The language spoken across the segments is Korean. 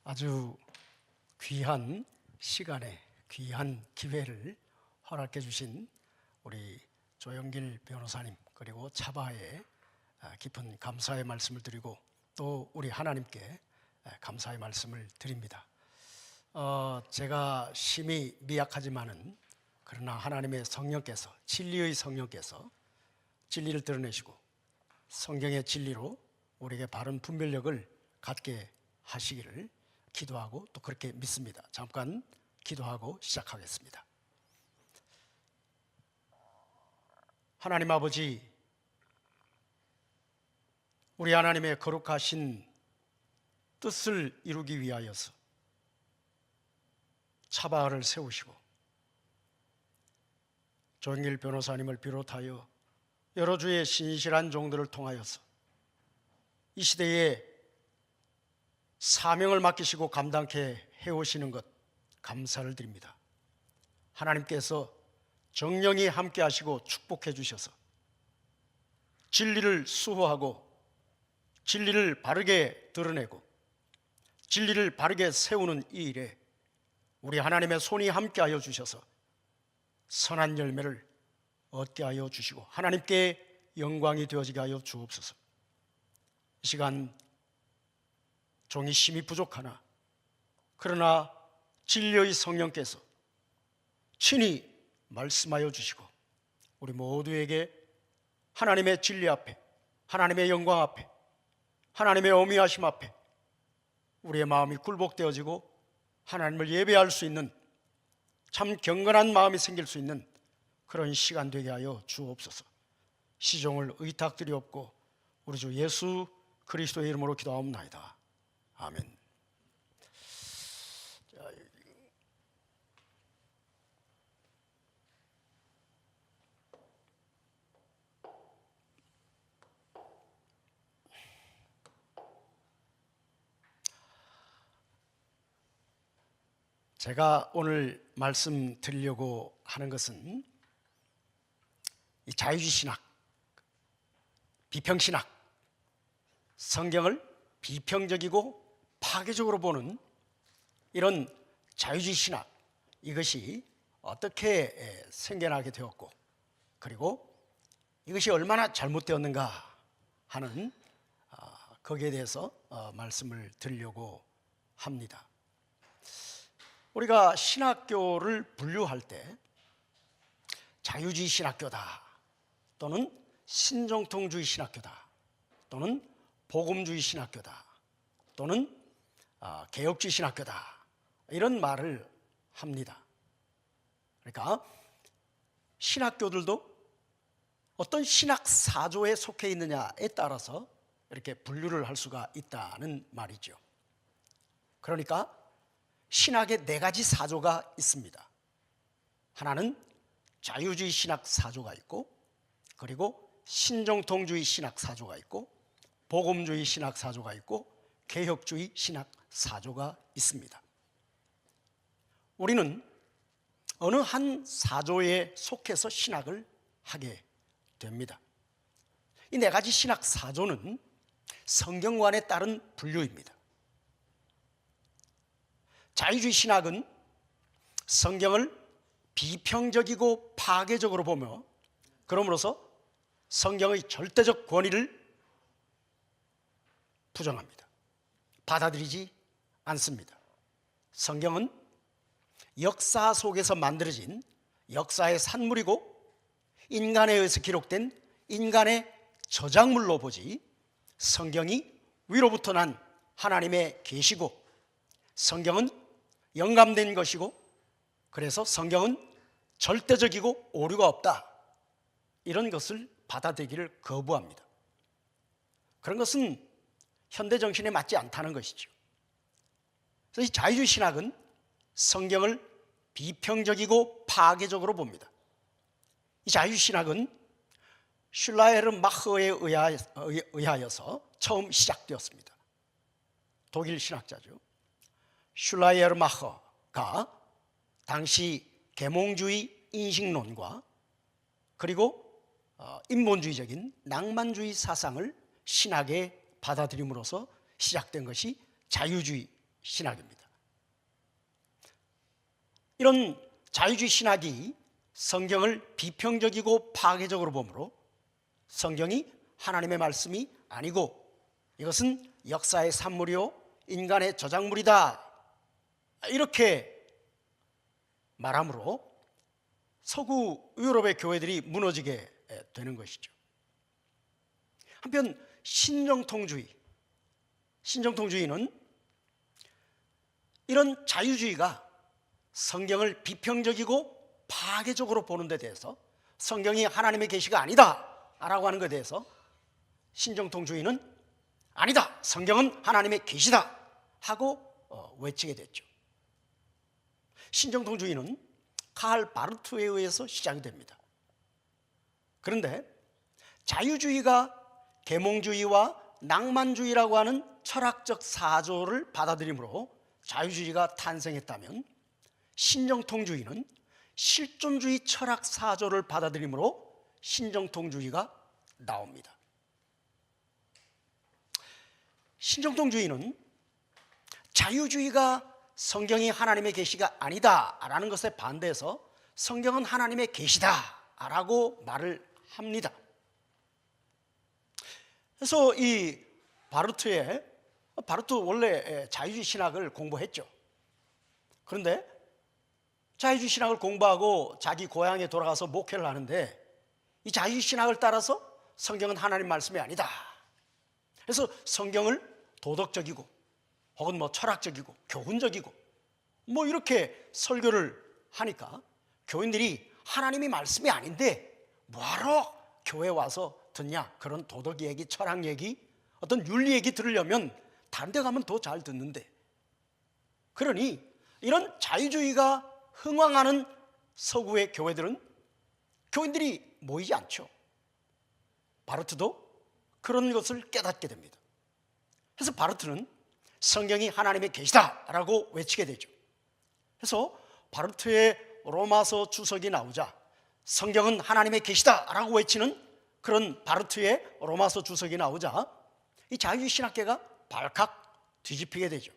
아주 귀한 시간에 귀한 기회를 허락해 주신 우리 조영길 변호사님, 그리고 차바에 깊은 감사의 말씀을 드리고 또 우리 하나님께 감사의 말씀을 드립니다. 제가 심히 미약하지만은 그러나 하나님의 성령께서, 진리의 성령께서 진리를 드러내시고 성경의 진리로 우리에게 바른 분별력을 갖게 하시기를 기도하고 또 그렇게 믿습니다. 잠깐 기도하고 시작하겠습니다. 하나님 아버지, 우리 하나님의 거룩하신 뜻을 이루기 위하여서 차바를 세우시고 조영길 변호사님을 비롯하여 여러 주의 신실한 종들을 통하여서 이 시대에 사명을 맡기시고 감당케 해오시는 것 감사를 드립니다. 하나님께서 정령이 함께 하시고 축복해 주셔서 진리를 수호하고 진리를 바르게 드러내고 진리를 바르게 세우는 이 일에 우리 하나님의 손이 함께하여 주셔서 선한 열매를 얻게 하여 주시고 하나님께 영광이 되어지게 하여 주옵소서. 이 시간 종이 심히 부족하나 그러나 진리의 성령께서 친히 말씀하여 주시고 우리 모두에게 하나님의 진리 앞에, 하나님의 영광 앞에, 하나님의 어미하심 앞에 우리의 마음이 굴복되어지고 하나님을 예배할 수 있는 참 경건한 마음이 생길 수 있는 그런 시간 되게 하여 주옵소서. 시종을 의탁드리옵고 우리 주 예수 그리스도의 이름으로 기도하옵나이다. 아멘. 제가 오늘 말씀드리려고 하는 것은 이 자유주의 신학, 비평신학, 성경을 비평적이고 파괴적으로 보는 이런 자유주의 신학, 이것이 어떻게 생겨나게 되었고 그리고 이것이 얼마나 잘못되었는가 하는 거기에 대해서 말씀을 드리려고 합니다. 우리가 신학교를 분류할 때 자유주의 신학교다 또는 신정통주의 신학교다 또는 복음주의 신학교다 또는 개혁주의 신학교다 이런 말을 합니다. 그러니까 신학교들도 어떤 신학 사조에 속해 있느냐에 따라서 이렇게 분류를 할 수가 있다는 말이죠. 그러니까 신학의 네 가지 사조가 있습니다. 하나는 자유주의 신학 사조가 있고 그리고 신정통주의 신학 사조가 있고 복음주의 신학 사조가 있고 개혁주의 신학 사조가 있습니다. 우리는 어느 한 사조에 속해서 신학을 하게 됩니다. 이 네 가지 신학 사조는 성경관에 따른 분류입니다. 자유주의 신학은 성경을 비평적이고 파괴적으로 보며 그러므로서 성경의 절대적 권위를 부정합니다. 받아들이지 않습니다. 성경은 역사 속에서 만들어진 역사의 산물이고 인간에 의해서 기록된 인간의 저작물로 보지 성경이 위로부터 난 하나님의 계시고 성경은 영감된 것이고 그래서 성경은 절대적이고 오류가 없다 이런 것을 받아들이기를 거부합니다. 그런 것은 현대 정신에 맞지 않다는 것이죠. 그래서 이 자유주의 신학은 성경을 비평적이고 파괴적으로 봅니다. 이 자유주의 신학은 슐라에르마흐에 의하여서 처음 시작되었습니다. 독일 신학자죠. 슐라이에르마흐가 당시 계몽주의 인식론과 그리고 인본주의적인 낭만주의 사상을 신학에 받아들임으로써 시작된 것이 자유주의 신학입니다. 이런 자유주의 신학이 성경을 비평적이고 파괴적으로 보므로 성경이 하나님의 말씀이 아니고 이것은 역사의 산물이요 인간의 저작물이다, 이렇게 말하므로 서구 유럽의 교회들이 무너지게 되는 것이죠. 한편 신정통주의는 이런 자유주의가 성경을 비평적이고 파괴적으로 보는 데 대해서, 성경이 하나님의 계시가 아니다 라고 하는 것에 대해서 신정통주의는 아니다, 성경은 하나님의 계시다 하고 외치게 됐죠. 신정통주의는 칼 바르트에 의해서 시작이 됩니다. 그런데 자유주의가 계몽주의와 낭만주의라고 하는 철학적 사조를 받아들이므로 자유주의가 탄생했다면, 신정통주의는 실존주의 철학 사조를 받아들이므로 신정통주의가 나옵니다. 신정통주의는 자유주의가 성경이 하나님의 계시가 아니다라는 것에 반대해서 성경은 하나님의 계시다라고 말을 합니다. 그래서 이 바르트 원래 자유주의 신학을 공부했죠. 그런데 자유주의 신학을 공부하고 자기 고향에 돌아가서 목회를 하는데, 이 자유주의 신학을 따라서 성경은 하나님 말씀이 아니다, 그래서 성경을 도덕적이고 혹은 철학적이고 교훈적이고 이렇게 설교를 하니까 교인들이 하나님이 말씀이 아닌데 뭐하러 교회 와서 듣냐, 그런 도덕 얘기, 철학 얘기, 어떤 윤리 얘기 들으려면 다른 데 가면 더 잘 듣는데, 그러니 이런 자유주의가 흥왕하는 서구의 교회들은 교인들이 모이지 않죠. 바르트도 그런 것을 깨닫게 됩니다. 그래서 바르트는 성경이 하나님의 계시다라고 외치게 되죠. 그래서 바르트의 로마서 주석이 나오자 성경은 하나님의 계시다라고 외치는 그런 바르트의 로마서 주석이 나오자 이 자유주의 신학계가 발칵 뒤집히게 되죠.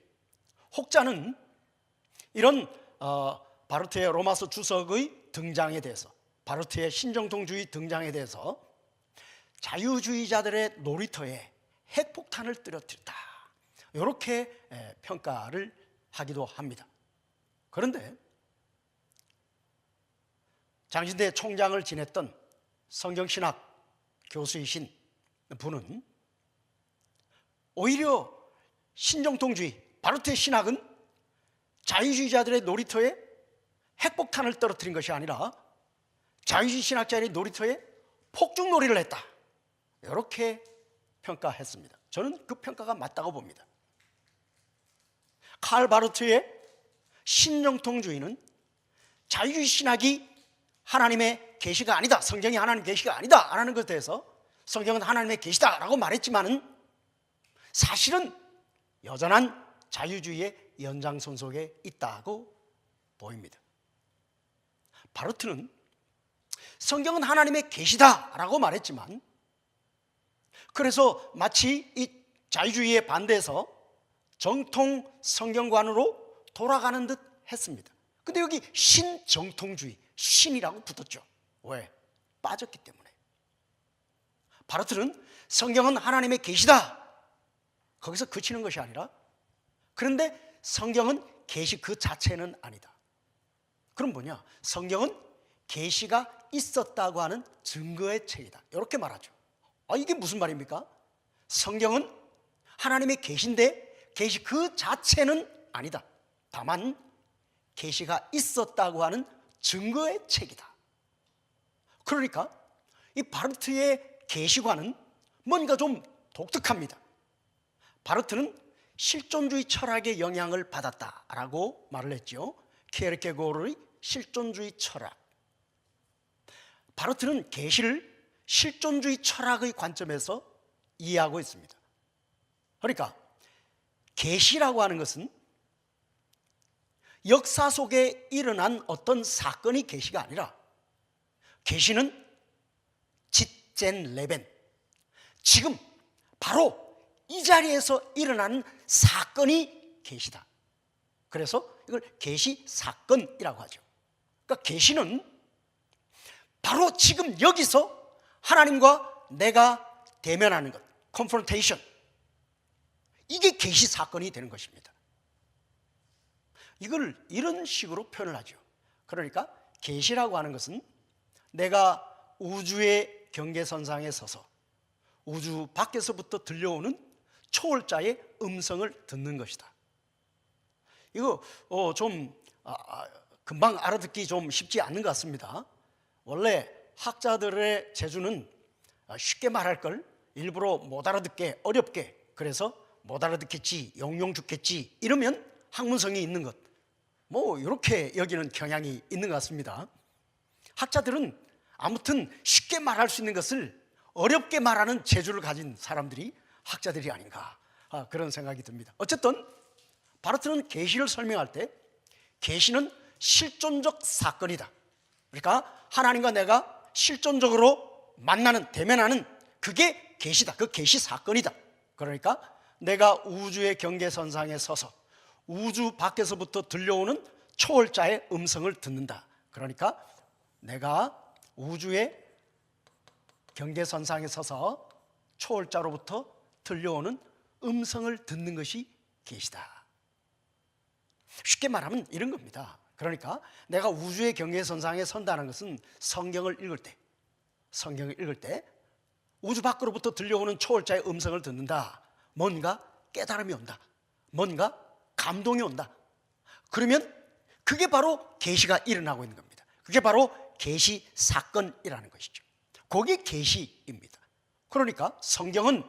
혹자는 이런 바르트의 로마서 주석의 등장에 대해서, 바르트의 신정통주의 등장에 대해서 자유주의자들의 놀이터에 핵폭탄을 떨어뜨렸다, 이렇게 평가를 하기도 합니다. 그런데 장신대 총장을 지냈던 성경신학 교수이신 분은 오히려 신정통주의, 바르트의 신학은 자유주의자들의 놀이터에 핵폭탄을 떨어뜨린 것이 아니라 자유주의 신학자들의 놀이터에 폭죽놀이를 했다, 이렇게 평가했습니다. 저는 그 평가가 맞다고 봅니다. 칼 바르트의 신정통주의는 자유주의 신학이 하나님의 계시가 아니다, 성경이 하나님의 계시가 아니다 라는 것에 대해서 성경은 하나님의 계시다라고 말했지만은 사실은 여전한 자유주의의 연장선 속에 있다고 보입니다. 바르트는 성경은 하나님의 계시다라고 말했지만, 그래서 마치 이 자유주의에 반대해서 정통 성경관으로 돌아가는 듯 했습니다. 근데 여기 신정통주의, 신이라고 붙었죠. 왜? 빠졌기 때문에. 바르트는 성경은 하나님의 계시다, 거기서 그치는 것이 아니라, 그런데 성경은 계시 그 자체는 아니다. 그럼 뭐냐? 성경은 계시가 있었다고 하는 증거의 책이다, 이렇게 말하죠. 이게 무슨 말입니까? 성경은 하나님의 계시인데 계시 그 자체는 아니다, 다만 계시가 있었다고 하는 증거의 책이다. 그러니까 이 바르트의 계시관은 뭔가 좀 독특합니다. 바르트는 실존주의 철학의 영향을 받았다라고 말을 했죠. 키에르케고르의 실존주의 철학. 바르트는 계시를 실존주의 철학의 관점에서 이해하고 있습니다. 그러니까 계시라고 하는 것은 역사 속에 일어난 어떤 사건이 계시가 아니라, 계시는 짓젠 레벤, 지금 바로 이 자리에서 일어나는 사건이 계시다, 그래서 이걸 계시 사건이라고 하죠. 그러니까 계시는 바로 지금 여기서 하나님과 내가 대면하는 것, confrontation, 이게 계시 사건이 되는 것입니다. 이걸 이런 식으로 표현을 하죠. 그러니까 계시라고 하는 것은 내가 우주의 경계선상에 서서 우주 밖에서부터 들려오는 초월자의 음성을 듣는 것이다. 이거 좀 금방 알아듣기 좀 쉽지 않는 것 같습니다. 원래 학자들의 재주는 쉽게 말할 걸 일부러 못 알아듣게 어렵게, 그래서 못 알아듣겠지, 용용 죽겠지 이러면 학문성이 있는 것, 뭐 이렇게 여기는 경향이 있는 것 같습니다. 학자들은 아무튼 쉽게 말할 수 있는 것을 어렵게 말하는 재주를 가진 사람들이 학자들이 아닌가, 그런 생각이 듭니다. 어쨌든 바르트는 계시를 설명할 때 계시는 실존적 사건이다. 그러니까 하나님과 내가 실존적으로 만나는, 대면하는 그게 계시다. 그 계시 사건이다. 그러니까 내가 우주의 경계선상에 서서 우주 밖에서부터 들려오는 초월자의 음성을 듣는다. 그러니까 내가 우주의 경계선상에 서서 초월자로부터 들려오는 음성을 듣는 것이 계시다. 쉽게 말하면 이런 겁니다. 그러니까 내가 우주의 경계선상에 선다는 것은 성경을 읽을 때 우주 밖으로부터 들려오는 초월자의 음성을 듣는다. 뭔가 깨달음이 온다. 뭔가 감동이 온다. 그러면 그게 바로 계시가 일어나고 있는 겁니다. 그게 바로 계시 사건이라는 것이죠. 그게 계시입니다. 그러니까 성경은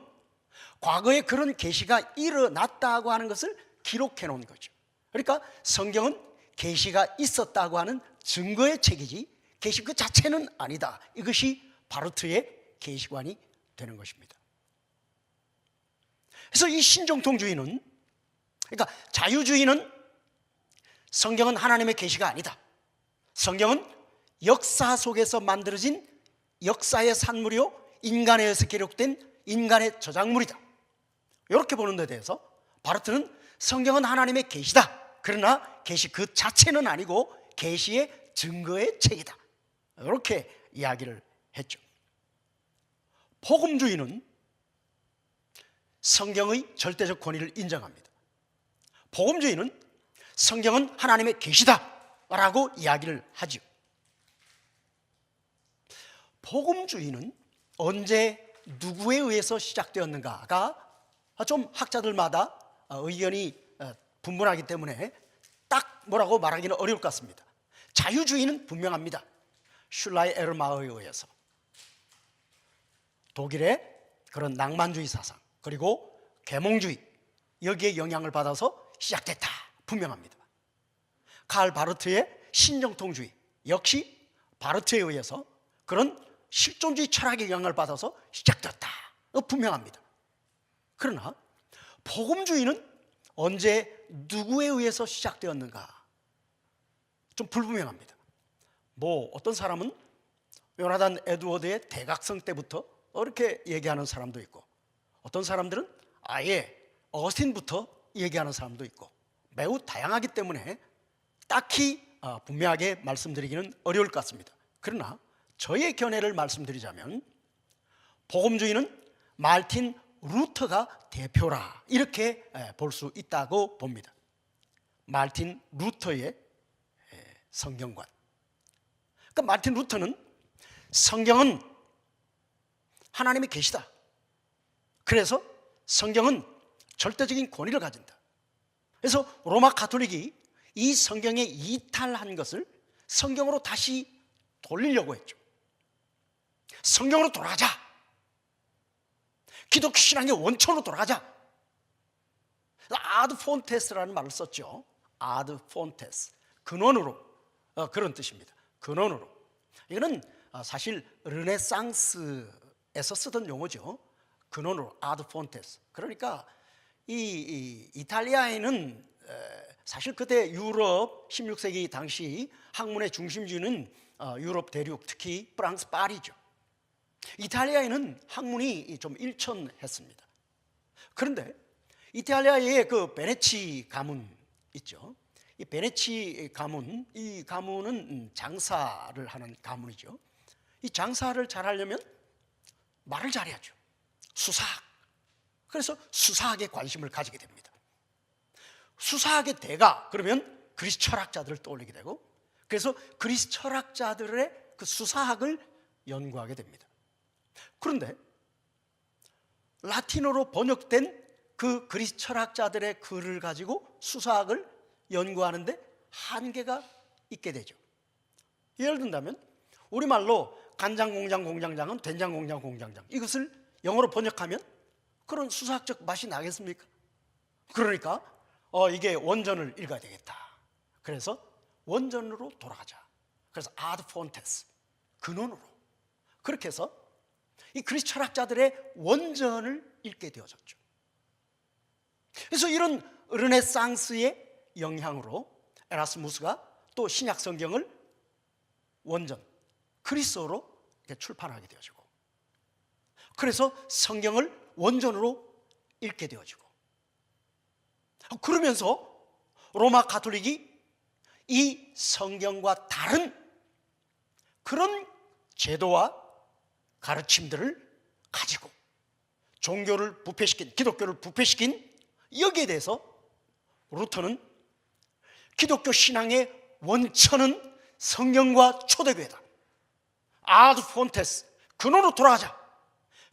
과거에 그런 계시가 일어났다고 하는 것을 기록해 놓은 거죠. 그러니까 성경은 계시가 있었다고 하는 증거의 책이지 계시 그 자체는 아니다. 이것이 바르트의 계시관이 되는 것입니다. 그래서 이 신정통주의는, 그러니까 자유주의는 성경은 하나님의 계시가 아니다. 성경은 역사 속에서 만들어진 역사의 산물이요 인간에 의해서 기록된 인간의 저작물이다. 이렇게 보는 데 대해서 바르트는 성경은 하나님의 계시다. 그러나 계시 그 자체는 아니고 계시의 증거의 책이다. 이렇게 이야기를 했죠. 복음주의는 성경의 절대적 권위를 인정합니다. 복음주의는 성경은 하나님의 계시다라고 이야기를 하죠. 복음주의는 언제 누구에 의해서 시작되었는가가 좀 학자들마다 의견이 분분하기 때문에 딱 뭐라고 말하기는 어려울 것 같습니다. 자유주의는 분명합니다. 슐라이 에르마흐에 의해서 독일의 그런 낭만주의 사상 그리고 계몽주의 여기에 영향을 받아서 시작됐다. 분명합니다. 칼 바르트의 신정통주의 역시 바르트에 의해서 그런 실존주의 철학의 영향을 받아서 시작되었다. 분명합니다. 그러나 복음주의는 언제 누구에 의해서 시작되었는가 좀 불분명합니다. 뭐 어떤 사람은 요나단 에드워드의 대각성 때부터 이렇게 얘기하는 사람도 있고, 어떤 사람들은 아예 어거스틴부터 얘기하는 사람도 있고, 매우 다양하기 때문에 딱히 분명하게 말씀드리기는 어려울 것 같습니다. 그러나 저의 견해를 말씀드리자면 복음주의는 말틴 루터가 대표라 이렇게 볼 수 있다고 봅니다. 말틴 루터의 성경관. 그러니까 말틴 루터는 성경은 하나님의 계시다. 그래서 성경은 절대적인 권위를 가진다. 그래서 로마 가톨릭이 이 성경에 이탈한 것을 성경으로 다시 돌리려고 했죠. 성경으로 돌아가자. 기독교 신앙의 원천으로 돌아가자. 아드 폰테스라는 말을 썼죠. 아드 폰테스, 근원으로, 그런 뜻입니다. 근원으로. 이거는 사실 르네상스에서 쓰던 용어죠. 근원으로, 아드 폰테스. 그러니까 이 이탈리아에는 사실 그때 유럽 16세기 당시 학문의 중심지는 유럽 대륙, 특히 프랑스 파리죠. 이탈리아에는 학문이 좀 일천했습니다. 그런데 이탈리아의 그 베네치 가문 있죠. 이 베네치 가문, 이 가문은 장사를 하는 가문이죠. 이 장사를 잘하려면 말을 잘해야죠. 수사학. 그래서 수사학에 관심을 가지게 됩니다. 수사학의 대가 그러면 그리스 철학자들을 떠올리게 되고, 그래서 그리스 철학자들의 그 수사학을 연구하게 됩니다. 그런데 라틴어로 번역된 그 그리스 철학자들의 글을 가지고 수사학을 연구하는데 한계가 있게 되죠. 예를 든다면 우리말로 간장공장 공장장은 된장공장 공장장, 이것을 영어로 번역하면 그런 수사학적 맛이 나겠습니까? 그러니까 이게 원전을 읽어야 되겠다. 그래서 원전으로 돌아가자. 그래서 아드 폰테스, 근원으로. 그렇게 해서 이 그리스 철학자들의 원전을 읽게 되어졌죠. 그래서 이런 르네상스의 영향으로 에라스무스가 또 신약 성경을 원전, 그리스어로 출판하게 되어지고, 그래서 성경을 원전으로 읽게 되어지고, 그러면서 로마 가톨릭이 이 성경과 다른 그런 제도와 가르침들을 가지고 종교를 부패시킨, 기독교를 부패시킨 여기에 대해서 루터는 기독교 신앙의 원천은 성경과 초대교회다. 아드 폰테스, 근원으로 돌아가자.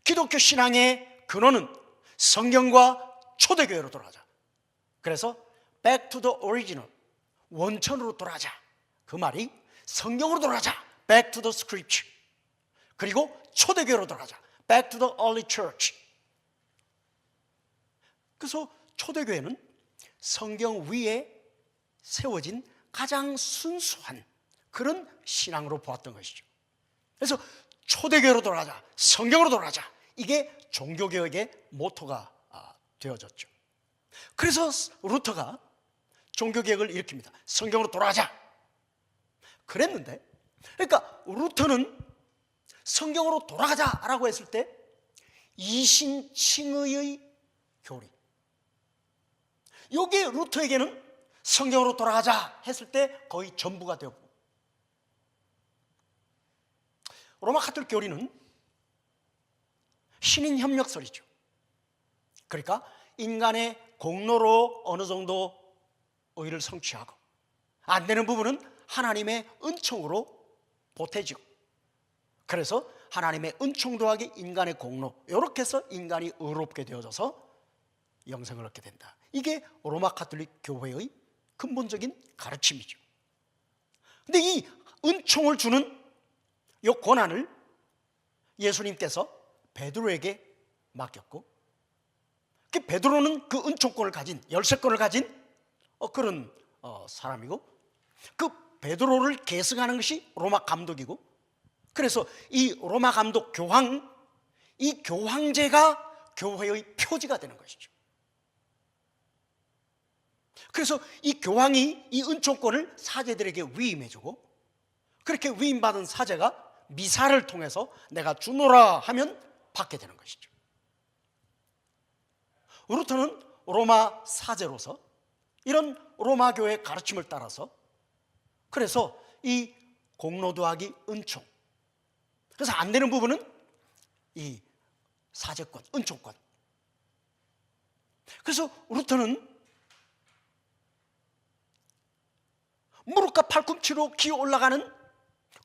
기독교 신앙의 근원은 성경과 초대교회로 돌아가자. 그래서 back to the original, 원천으로 돌아가자. 그 말이 성경으로 돌아가자, back to the scripture. 그리고 초대교회로 돌아가자, back to the early church. 그래서 초대교회는 성경 위에 세워진 가장 순수한 그런 신앙으로 보았던 것이죠. 그래서 초대교회로 돌아가자, 성경으로 돌아가자, 이게 종교개혁의 모토가 되어졌죠. 그래서 루터가 종교개혁을 일으킵니다. 성경으로 돌아가자 그랬는데, 그러니까 루터는 성경으로 돌아가자라고 했을 때 이신칭의의 교리, 이게 루터에게는 성경으로 돌아가자 했을 때 거의 전부가 되었고, 로마 가톨릭 교리는 신인 협력설이죠. 그러니까 인간의 공로로 어느 정도 의를 성취하고, 안 되는 부분은 하나님의 은총으로 보태지고, 그래서 하나님의 은총 더하기 인간의 공로, 이렇게 해서 인간이 의롭게 되어져서 영생을 얻게 된다. 이게 로마 가톨릭 교회의 근본적인 가르침이죠. 근데 이 은총을 주는 이 권한을 예수님께서 베드로에게 맡겼고, 그 베드로는 그 은총권을 가진, 열쇠권을 가진 그런 사람이고, 그 베드로를 계승하는 것이 로마 감독이고, 그래서 이 로마 감독 교황, 이 교황제가 교회의 표지가 되는 것이죠. 그래서 이 교황이 이 은총권을 사제들에게 위임해주고, 그렇게 위임받은 사제가 미사를 통해서 내가 주노라 하면 받게 되는 것이죠. 루터는 로마 사제로서 이런 로마 교회의 가르침을 따라서, 그래서 이 공로 더하기 은총, 그래서 안 되는 부분은 이 사제권, 은총권. 그래서 루터는 무릎과 팔꿈치로 기어 올라가는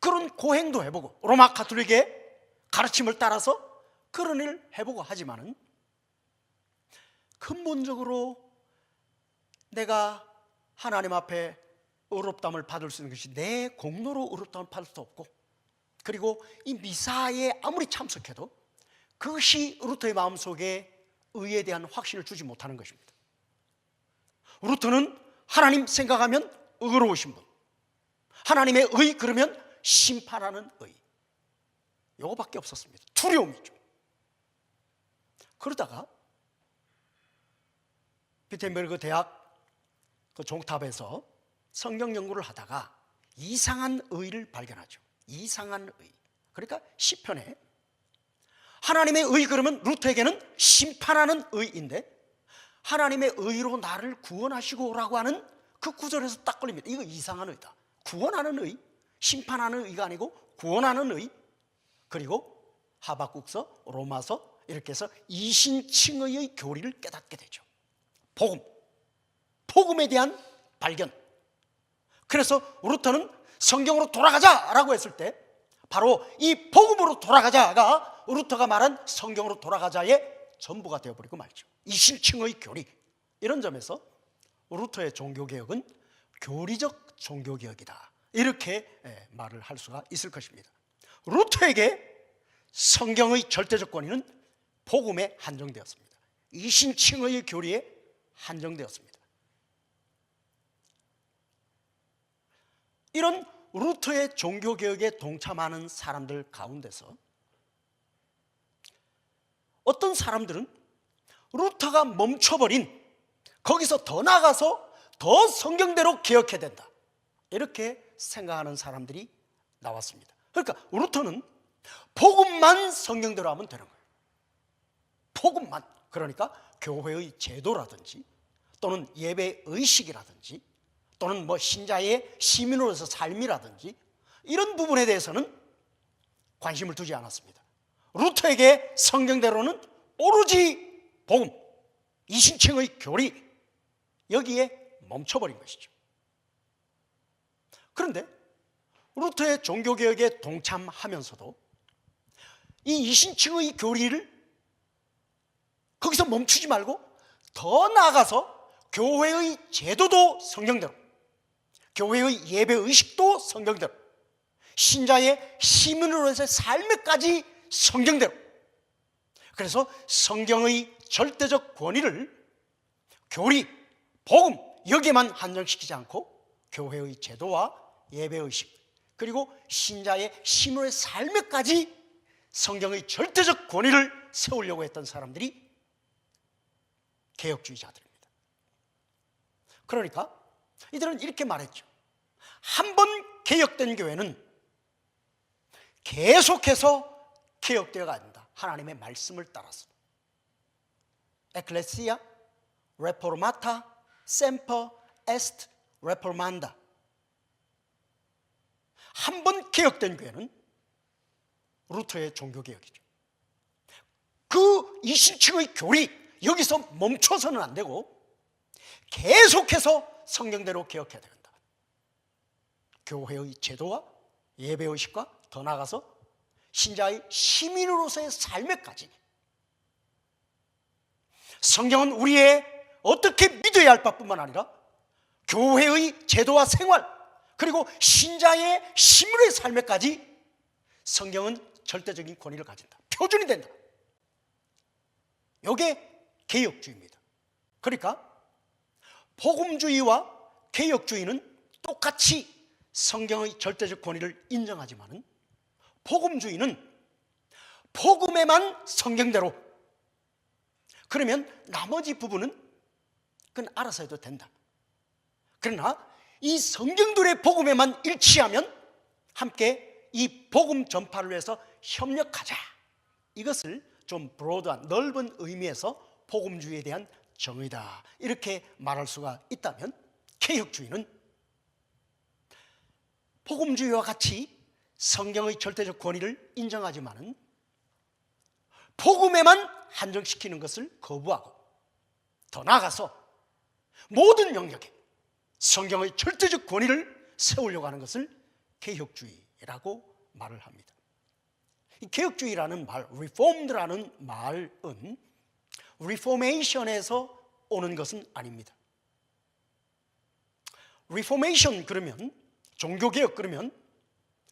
그런 고행도 해보고, 로마 가톨릭의 가르침을 따라서 그런 일을 해보고 하지만은, 근본적으로 내가 하나님 앞에 의롭다함을 받을 수 있는 것이 내 공로로 의롭다함을 받을 수 없고, 그리고 이 미사에 아무리 참석해도 그것이 루터의 마음속에 의에 대한 확신을 주지 못하는 것입니다. 루터는 하나님 생각하면 의로우신 분, 하나님의 의 그러면 심판하는 의, 이거밖에 없었습니다. 두려움이죠. 그러다가 비텐베르그 대학 그 종탑에서 성경 연구를 하다가 이상한 의를 발견하죠. 이상한 의. 그러니까 시편에 하나님의 의 그러면 루터에게는 심판하는 의인데, 하나님의 의로 나를 구원하시고라고 하는 그 구절에서 딱 걸립니다. 이거 이상한 의다. 구원하는 의, 심판하는 의가 아니고 구원하는 의. 그리고 하박국서, 로마서 이렇게 해서 이신칭의의 교리를 깨닫게 되죠. 복음에 대한 발견. 그래서 루터는 성경으로 돌아가자라고 했을 때 바로 이 복음으로 돌아가자가 루터가 말한 성경으로 돌아가자의 전부가 되어버리고 말죠. 이신칭의 교리. 이런 점에서 루터의 종교개혁은 교리적 종교개혁이다, 이렇게 말을 할 수가 있을 것입니다. 루터에게 성경의 절대적 권위는 복음에 한정되었습니다. 이신칭의 교리에 한정되었습니다. 이런 루터의 종교개혁에 동참하는 사람들 가운데서 어떤 사람들은 루터가 멈춰버린, 거기서 더 나아가서 더 성경대로 개혁해야 된다, 이렇게 생각하는 사람들이 나왔습니다. 그러니까 루터는 복음만 성경대로 하면 되는 거예요. 복음만. 그러니까 교회의 제도라든지 또는 예배 의식이라든지 또는 신자의 시민으로서 삶이라든지 이런 부분에 대해서는 관심을 두지 않았습니다. 루터에게 성경대로는 오로지 복음, 이신칭의 교리, 여기에 멈춰버린 것이죠. 그런데 루터의 종교개혁에 동참하면서도 이 이신칭의 교리를 거기서 멈추지 말고 더 나아가서 교회의 제도도 성경대로, 교회의 예배의식도 성경대로, 신자의 시민으로서의 삶에까지 성경대로, 그래서 성경의 절대적 권위를 교리, 복음 여기에만 한정시키지 않고 교회의 제도와 예배의식 그리고 신자의 시민의 삶에까지 성경의 절대적 권위를 세우려고 했던 사람들이 개혁주의자들입니다. 그러니까 이들은 이렇게 말했죠. 한 번 개혁된 교회는 계속해서 개혁되어 간다. 하나님의 말씀을 따라서. 에클레시아 레포르마타 셈퍼 에스트 레포르만다. 한 번 개혁된 교회는 루터의 종교개혁이죠. 그 이신칭의 교리, 여기서 멈춰서는 안 되고 계속해서 성경대로 개혁해야 된다. 교회의 제도와 예배의식과 더 나아가서 신자의 시민으로서의 삶에까지 성경은 우리의 어떻게 믿어야 할 바뿐만 아니라 교회의 제도와 생활 그리고 신자의 시민의 삶에까지 성경은 절대적인 권위를 가진다. 표준이 된다. 이게 개혁주의입니다. 그러니까 복음주의와 개혁주의는 똑같이 성경의 절대적 권위를 인정하지만은 복음주의는 복음에만 성경대로, 그러면 나머지 부분은 그건 알아서 해도 된다. 그러나 이 성경들의 복음에만 일치하면 함께 이 복음 전파를 위해서 협력하자. 이것을 좀 브로드한 넓은 의미에서 복음주의에 대한 정의다, 이렇게 말할 수가 있다면, 개혁주의는 복음주의와 같이 성경의 절대적 권위를 인정하지만은 복음에만 한정시키는 것을 거부하고 더 나아가서 모든 영역에 성경의 절대적 권위를 세우려고 하는 것을 개혁주의라고 말을 합니다. 이 개혁주의라는 말, reformed라는 말은 reformation에서 오는 것은 아닙니다. reformation 그러면, 종교개혁 그러면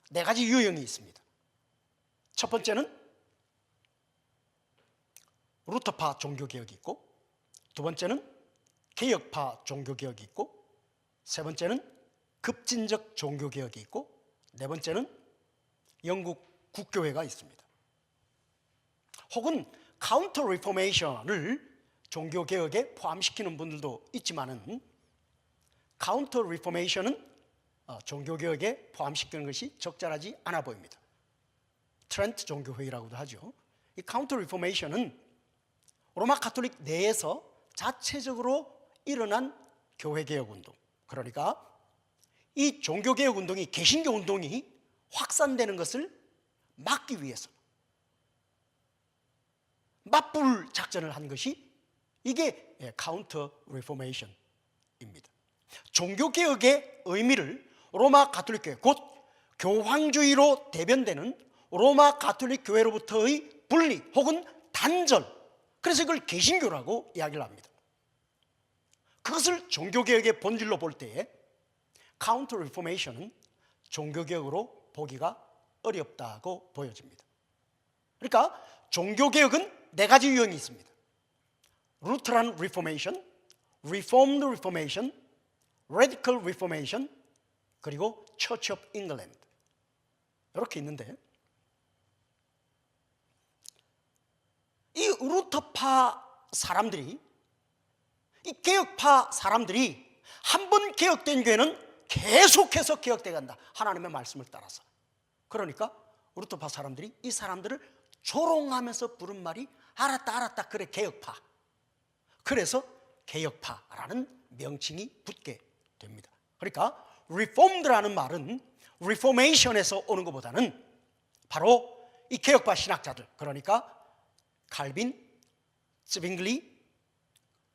네 가지 유형이 있습니다. 첫 번째는 루터파 종교개혁이 있고, 두 번째는 개혁파 종교개혁이 있고, 세 번째는 급진적 종교개혁이 있고, 네 번째는 영국 국교회가 있습니다. 혹은 카운터 리포메이션을 종교개혁에 포함시키는 분들도 있지만은 카운터 리포메이션은 종교개혁에 포함시키는 것이 적절하지 않아 보입니다. 트렌트 종교회의라고도 하죠. 이 카운터 리포메이션은 로마 가톨릭 내에서 자체적으로 일어난 교회개혁운동, 그러니까 이 종교개혁 운동이, 개신교 운동이 확산되는 것을 막기 위해서 맞불 작전을 한 것이 이게 카운터 리포메이션입니다. 종교개혁의 의미를 로마 가톨릭 교회, 곧 교황주의로 대변되는 로마 가톨릭 교회로부터의 분리 혹은 단절, 그래서 이걸 개신교라고 이야기를 합니다. 그것을 종교개혁의 본질로 볼 때에 카운터 리포메이션은 종교개혁으로 보기가 어렵다고 보여집니다. 그러니까 종교개혁은 네 가지 유형이 있습니다. 루터란 리포메이션, 리폼드 리포메이션, 레디컬 리포메이션, 그리고 처치 오브 잉글랜드, 이렇게 있는데, 이 루터파 사람들이, 이 개혁파 사람들이 한 번 개혁된 교회는 계속해서 개혁돼 간다, 하나님의 말씀을 따라서. 그러니까 루터파 사람들이 이 사람들을 조롱하면서 부른 말이 알았다 알았다 그래 개혁파, 그래서 개혁파라는 명칭이 붙게 됩니다. 그러니까 리폼드라는 말은 리포메이션에서 오는 것보다는 바로 이 개혁파 신학자들, 그러니까 칼빈, 스빙글리,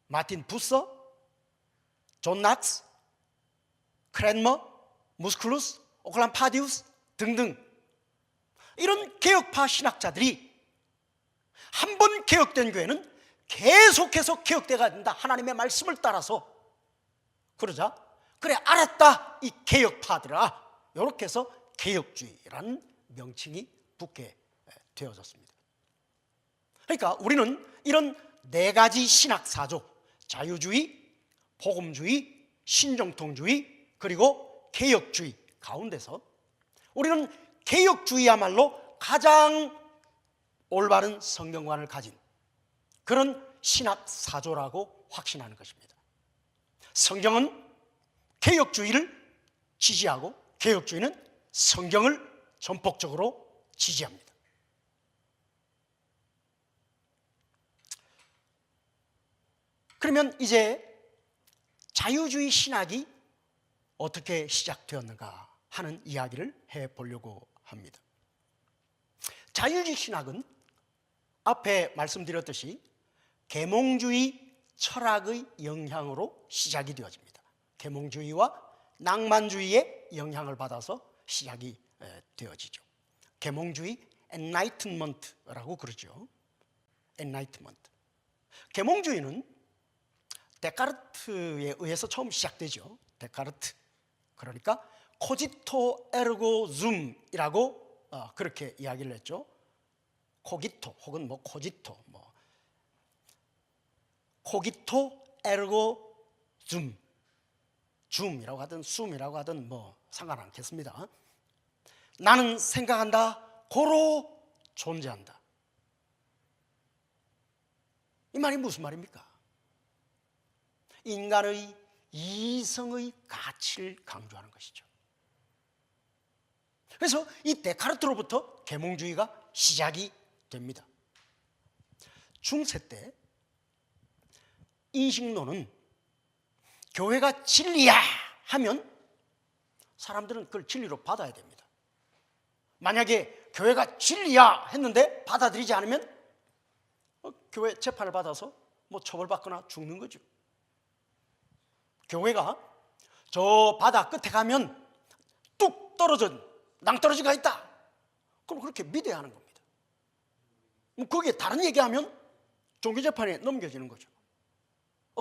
마틴 부서, 존 낙스, 크랜머, 무스클루스, 오클람 파디우스 등등, 이런 개혁파 신학자들이 한 번 개혁된 교회는 계속해서 개혁돼가 된다, 하나님의 말씀을 따라서. 그러자 그래 알았다 이 개혁파들아, 이렇게 해서 개혁주의라는 명칭이 붙게 되어졌습니다. 그러니까 우리는 이런 네 가지 신학 사조, 자유주의, 복음주의, 신정통주의, 그리고 개혁주의 가운데서 우리는 개혁주의야말로 가장 올바른 성경관을 가진 그런 신학 사조라고 확신하는 것입니다. 성경은 개혁주의를 지지하고 개혁주의는 성경을 전폭적으로 지지합니다. 그러면 이제 자유주의 신학이 어떻게 시작되었는가 하는 이야기를 해보려고 합니다. 자유주의 신학은 앞에 말씀드렸듯이 계몽주의 철학의 영향으로 시작이 되어집니다. 계몽주의와 낭만주의의 영향을 받아서 시작이 되어지죠. 계몽주의, 엔라이튼먼트라고 그러죠. 엔라이튼먼트. 계몽주의는 데카르트에 의해서 처음 시작되죠. 데카르트. 그러니까 코지토 에르고 줌이라고 그렇게 이야기를 했죠. 코기토 혹은 뭐 코지토, 뭐 코기토 에르고 줌, 줌이라고 하든 숨이라고 하든 뭐 상관 않겠습니다. 나는 생각한다, 고로 존재한다. 이 말이 무슨 말입니까? 인간의 이성의 가치를 강조하는 것이죠. 그래서 이 데카르트로부터 계몽주의가 시작이 됩니다. 중세 때 인식론은 교회가 진리야 하면 사람들은 그걸 진리로 받아야 됩니다. 만약에 교회가 진리야 했는데 받아들이지 않으면 교회 재판을 받아서 뭐 처벌받거나 죽는 거죠. 교회가 저 바다 끝에 가면 뚝 떨어진 낭떠러지가 있다, 그럼 그렇게 믿어야 하는 겁니다. 뭐 거기에 다른 얘기하면 종교재판에 넘겨지는 거죠.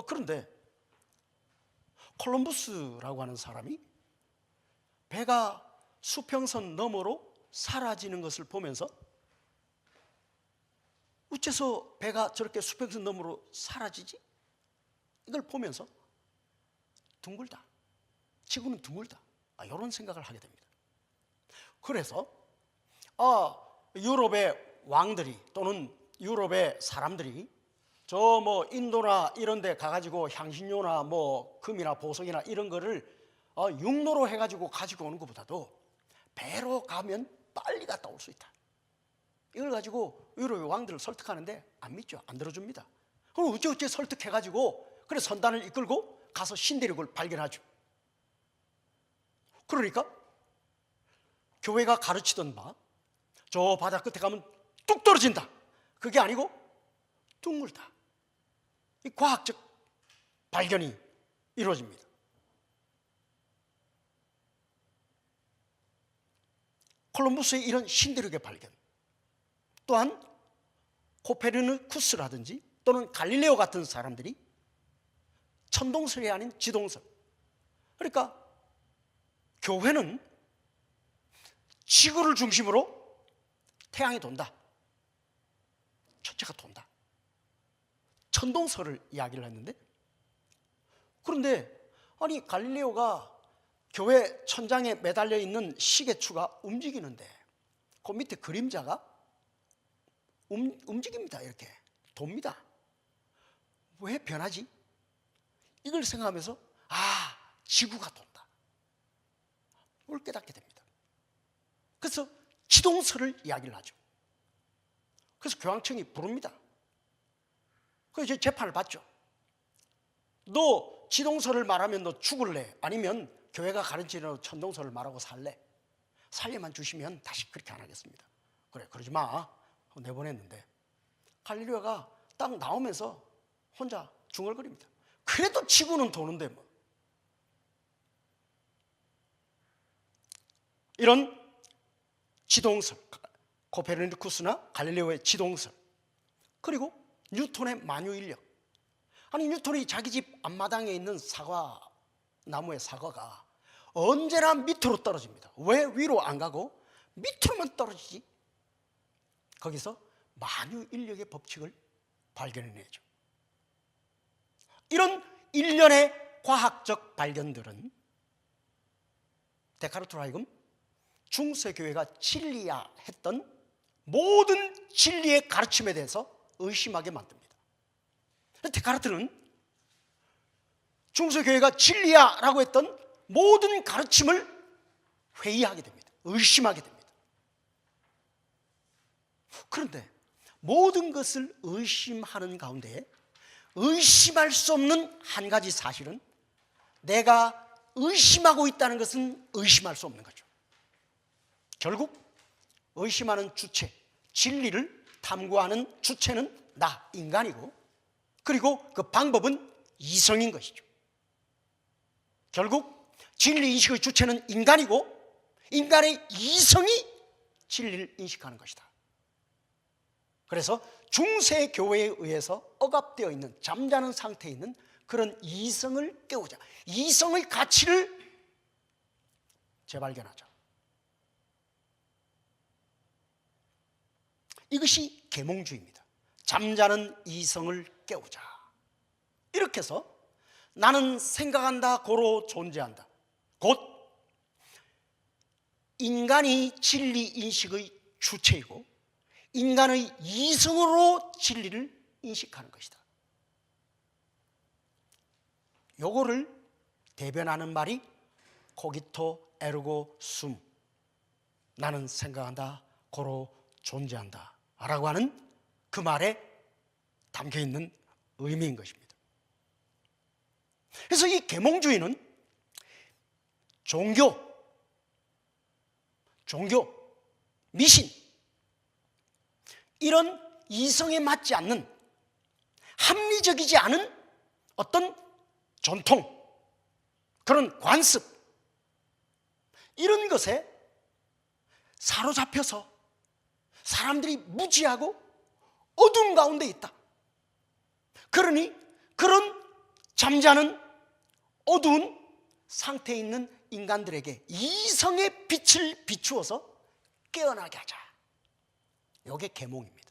그런데 콜럼부스라고 하는 사람이 배가 수평선 너머로 사라지는 것을 보면서 어째서 배가 저렇게 수평선 너머로 사라지지? 이걸 보면서 둥글다, 지구는 둥글다, 이런 생각을 하게 됩니다. 그래서 유럽의 왕들이 또는 유럽의 사람들이 저 뭐 인도나 이런 데 가가지고 향신료나 뭐 금이나 보석이나 이런 거를 육로로 해가지고 가지고 오는 것보다도 배로 가면 빨리 갔다 올 수 있다, 이걸 가지고 유럽의 왕들을 설득하는데 안 믿죠. 안 들어줍니다. 그럼 어째 설득해가지고 그래 선단을 이끌고 가서 신대륙을 발견하죠. 그러니까 교회가 가르치던 바 저 바다 끝에 가면 뚝 떨어진다, 그게 아니고 둥글다. 이 과학적 발견이 이루어집니다. 콜럼버스의 이런 신대륙의 발견, 또한 코페르니쿠스라든지 또는 갈릴레오 같은 사람들이 천동설이 아닌 지동설, 그러니까 교회는 지구를 중심으로 태양이 돈다, 천체가 돈다, 천동설을 이야기를 했는데, 그런데 아니 갈릴레오가 교회 천장에 매달려 있는 시계추가 움직이는데 그 밑에 그림자가 움직입니다. 이렇게 돕니다. 왜 변하지? 이걸 생각하면서 지구가 돈다, 이걸 깨닫게 됩니다. 그래서 지동설을 이야기를 하죠. 그래서 교황청이 부릅니다. 그래서 재판을 받죠. 너 지동설을 말하면 너 죽을래? 아니면 교회가 가르치는 천동설을 말하고 살래? 살려만 주시면 다시 그렇게 안 하겠습니다. 그래, 그러지 마. 내보냈는데 갈릴레오가 딱 나오면서 혼자 중얼거립니다. 그래도 지구는 도는데 뭐. 이런 지동설, 코페르니쿠스나 갈릴레오의 지동설, 그리고 뉴턴의 만유인력. 아니 뉴턴이 자기 집 앞마당에 있는 나무의 사과가 언제나 밑으로 떨어집니다. 왜 위로 안 가고 밑으로만 떨어지지? 거기서 만유인력의 법칙을 발견해내죠. 이런 일련의 과학적 발견들은 데카르트로 하여금 중세교회가 진리야 했던 모든 진리의 가르침에 대해서 의심하게 만듭니다. 데카르트는 중세교회가 진리야라고 했던 모든 가르침을 회의하게 됩니다. 의심하게 됩니다. 그런데 모든 것을 의심하는 가운데 의심할 수 없는 한 가지 사실은, 내가 의심하고 있다는 것은 의심할 수 없는 거죠. 결국 의심하는 주체, 진리를 탐구하는 주체는 나, 인간이고, 그리고 그 방법은 이성인 것이죠. 결국 진리인식의 주체는 인간이고, 인간의 이성이 진리를 인식하는 것이다. 그래서 중세교회에 의해서 억압되어 있는, 잠자는 상태에 있는 그런 이성을 깨우자, 이성의 가치를 재발견하자. 이것이 계몽주의입니다. 잠자는 이성을 깨우자. 이렇게 해서 나는 생각한다, 고로 존재한다, 곧 인간이 진리 인식의 주체이고 인간의 이성으로 진리를 인식하는 것이다. 요거를 대변하는 말이 코기토 에르고 숨, 나는 생각한다, 고로 존재한다 라고 하는 그 말에 담겨있는 의미인 것입니다. 그래서 이 계몽주의는 종교, 미신, 이런 이성에 맞지 않는, 합리적이지 않은 어떤 전통, 그런 관습, 이런 것에 사로잡혀서 사람들이 무지하고 어둠 가운데 있다. 그러니 그런 잠자는 어두운 상태에 있는 인간들에게 이성의 빛을 비추어서 깨어나게 하자. 이게 계몽입니다.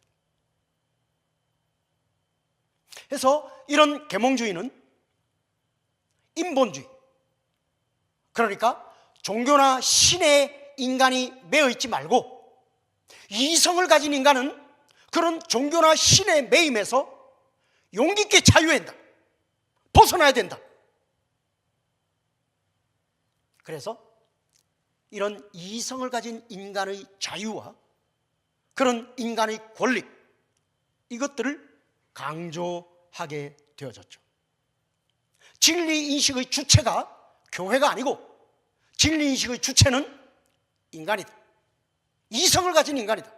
그래서 이런 계몽주의는 인본주의, 그러니까 종교나 신에 인간이 매여 있지 말고 이성을 가진 인간은 그런 종교나 신의 매임에서 용기 있게 자유해야 된다, 벗어나야 된다. 그래서 이런 이성을 가진 인간의 자유와 그런 인간의 권리, 이것들을 강조하게 되어졌죠. 진리 인식의 주체가 교회가 아니고 진리인식의 주체는 인간이다. 이성을 가진 인간이다.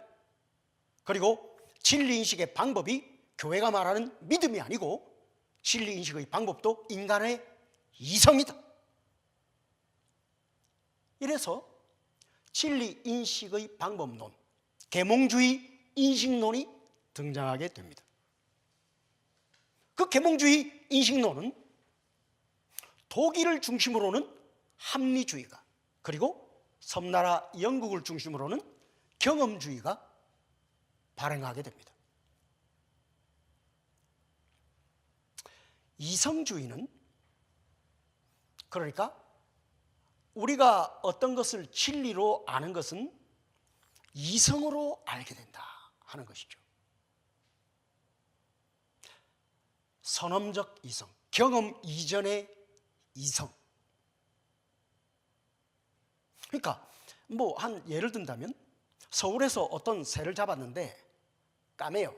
그리고 진리인식의 방법이 교회가 말하는 믿음이 아니고 진리인식의 방법도 인간의 이성이다. 이래서 진리인식의 방법론, 계몽주의 인식론이 등장하게 됩니다. 그 계몽주의 인식론은 독일을 중심으로는 합리주의가, 그리고 섬나라 영국을 중심으로는 경험주의가 발행하게 됩니다. 이성주의는, 그러니까 우리가 어떤 것을 진리로 아는 것은 이성으로 알게 된다 하는 것이죠. 선험적 이성, 경험 이전의 이성. 그러니까 뭐 한 예를 든다면 서울에서 어떤 새를 잡았는데 까매요.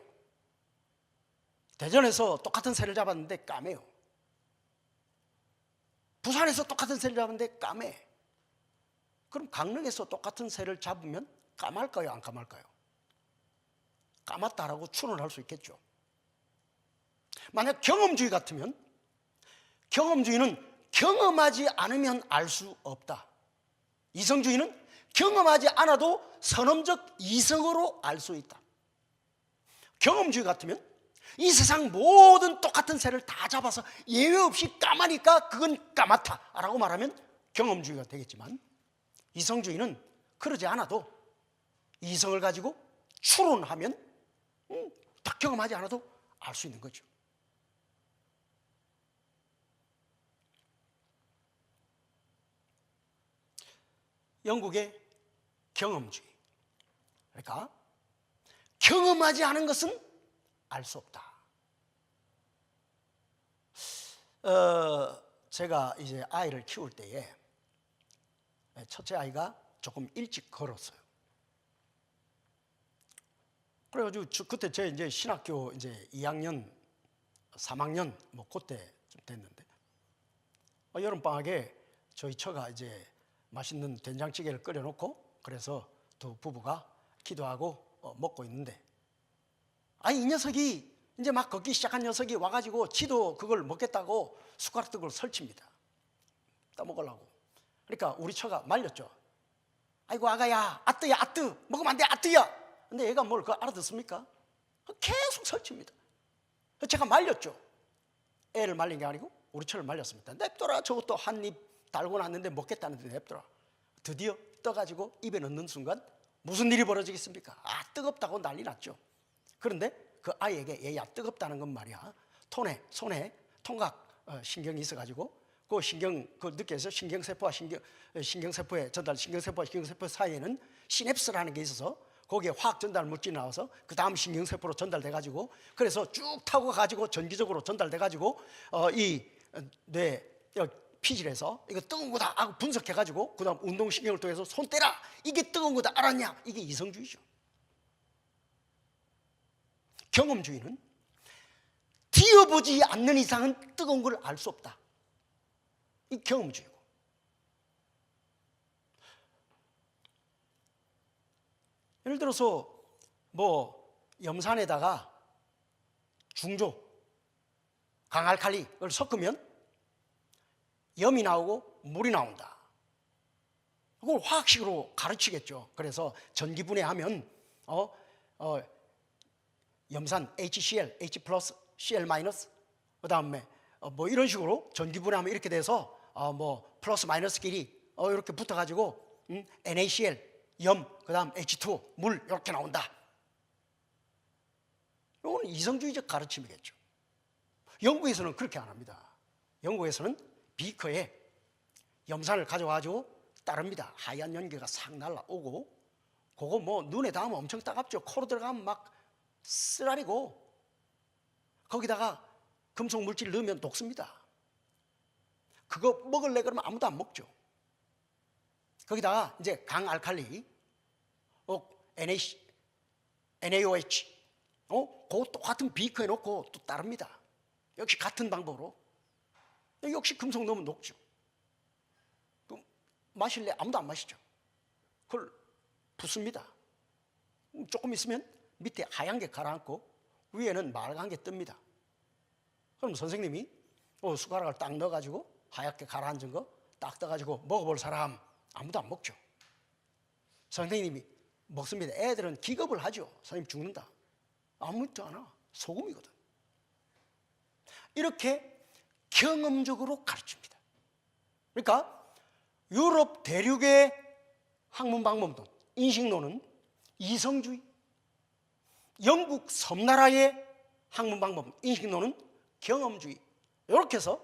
대전에서 똑같은 새를 잡았는데 까매요. 부산에서 똑같은 새를 잡았는데 까매. 그럼 강릉에서 똑같은 새를 잡으면 까말까요, 안 까말까요? 까맣다라고 추론할 수 있겠죠. 만약 경험주의 같으면 경험주의는 경험하지 않으면 알 수 없다. 이성주의는 경험하지 않아도 선험적 이성으로 알 수 있다. 경험주의 같으면 이 세상 모든 똑같은 새를 다 잡아서 예외 없이 까마니까 그건 까맣다라고 말하면 경험주의가 되겠지만, 이성주의는 그러지 않아도 이성을 가지고 추론하면 딱 경험하지 않아도 알 수 있는 거죠. 영국의 경험주의, 그러니까 경험하지 않은 것은 알 수 없다. 제가 이제 아이를 키울 때에 첫째 아이가 조금 일찍 걸었어요. 그래가지고 그때 제 이제 신학교 이제 2학년, 3학년 뭐 그때쯤 됐는데, 여름 방학에 저희 처가 이제 맛있는 된장찌개를 끓여놓고 그래서 두 부부가 기도하고 먹고 있는데, 아니 이 녀석이 이제 막 걷기 시작한 녀석이 와가지고 지도 그걸 먹겠다고 숟가락등을 설칩니다. 떠먹으려고. 그러니까 우리 처가 말렸죠. 아이고 아가야, 아뜨야, 아뜨 먹으면 안 돼, 아뜨야. 근데 얘가 뭘 그거 알아듣습니까? 계속 설칩니다. 제가 말렸죠. 애를 말린 게 아니고 우리 처를 말렸습니다. 냅둬라, 저것도 한 입 달고 났는데 먹겠다는데 냅둬라. 드디어 떠가지고 입에 넣는 순간 무슨 일이 벌어지겠습니까? 아, 뜨겁다고 난리 났죠. 그런데 그 아이에게 얘야, 뜨겁다는 건 말이야, 손에 통각 신경이 있어가지고 그 신경 그 느껴서 신경세포와 신경세포의 전달, 신경세포와 신경세포 사이에는 시냅스라는 게 있어서 거기에 화학 전달 물질이 나와서 그 다음 신경세포로 전달돼가지고, 그래서 쭉 타고 가지고 전기적으로 전달돼가지고 이 뇌 피질에서 이거 뜨거운 거다 하고 분석해가지고 그 다음 운동신경을 통해서 손 떼라, 이게 뜨거운 거다, 알았냐? 이게 이성주의죠. 경험주의는 띄어보지 않는 이상은 뜨거운 걸 알 수 없다. 이 경험주의고. 예를 들어서 뭐 염산에다가 중조, 강알칼리를 섞으면 염이 나오고 물이 나온다. 그걸 화학식으로 가르치겠죠. 그래서 전기분해하면 염산 HCl, H 플러스, Cl 마이너스, 그 다음에 뭐 이런 식으로 전기분해하면 이렇게 돼서 뭐 플러스 마이너스끼리 이렇게 붙어가지고 NaCl, 염, 그 다음 H2O, 물 이렇게 나온다. 이건 이성주의적 가르침이겠죠. 영국에서는 그렇게 안 합니다. 영국에서는 비커에 염산을 가져가지고 따릅니다. 하얀 연기가 싹 날라오고, 그거 뭐 눈에 닿으면 엄청 따갑죠. 코로 들어가면 막 쓰라리고, 거기다가 금속 물질 넣으면 녹습니다. 그거 먹을래 그러면 아무도 안 먹죠. 거기다가 이제 강알칼리, NaOH, 그거 똑같은 비커에 넣고 또 따릅니다. 역시 같은 방법으로. 역시 금속 넣으면 녹죠. 마실래? 아무도 안 마시죠. 그걸 붓습니다. 조금 있으면 밑에 하얀 게 가라앉고 위에는 맑은 게 뜹니다. 그럼 선생님이 숟가락을 딱 넣어가지고 하얗게 가라앉은 거 딱 떠가지고 먹어볼 사람? 아무도 안 먹죠. 선생님이 먹습니다. 애들은 기겁을 하죠. 선생님 죽는다. 아무것도 안 와. 소금이거든. 이렇게 경험적으로 가르칩니다. 그러니까 유럽 대륙의 학문방법론, 인식론은 이성주의, 영국 섬나라의 학문방법, 인식론은 경험주의, 이렇게 해서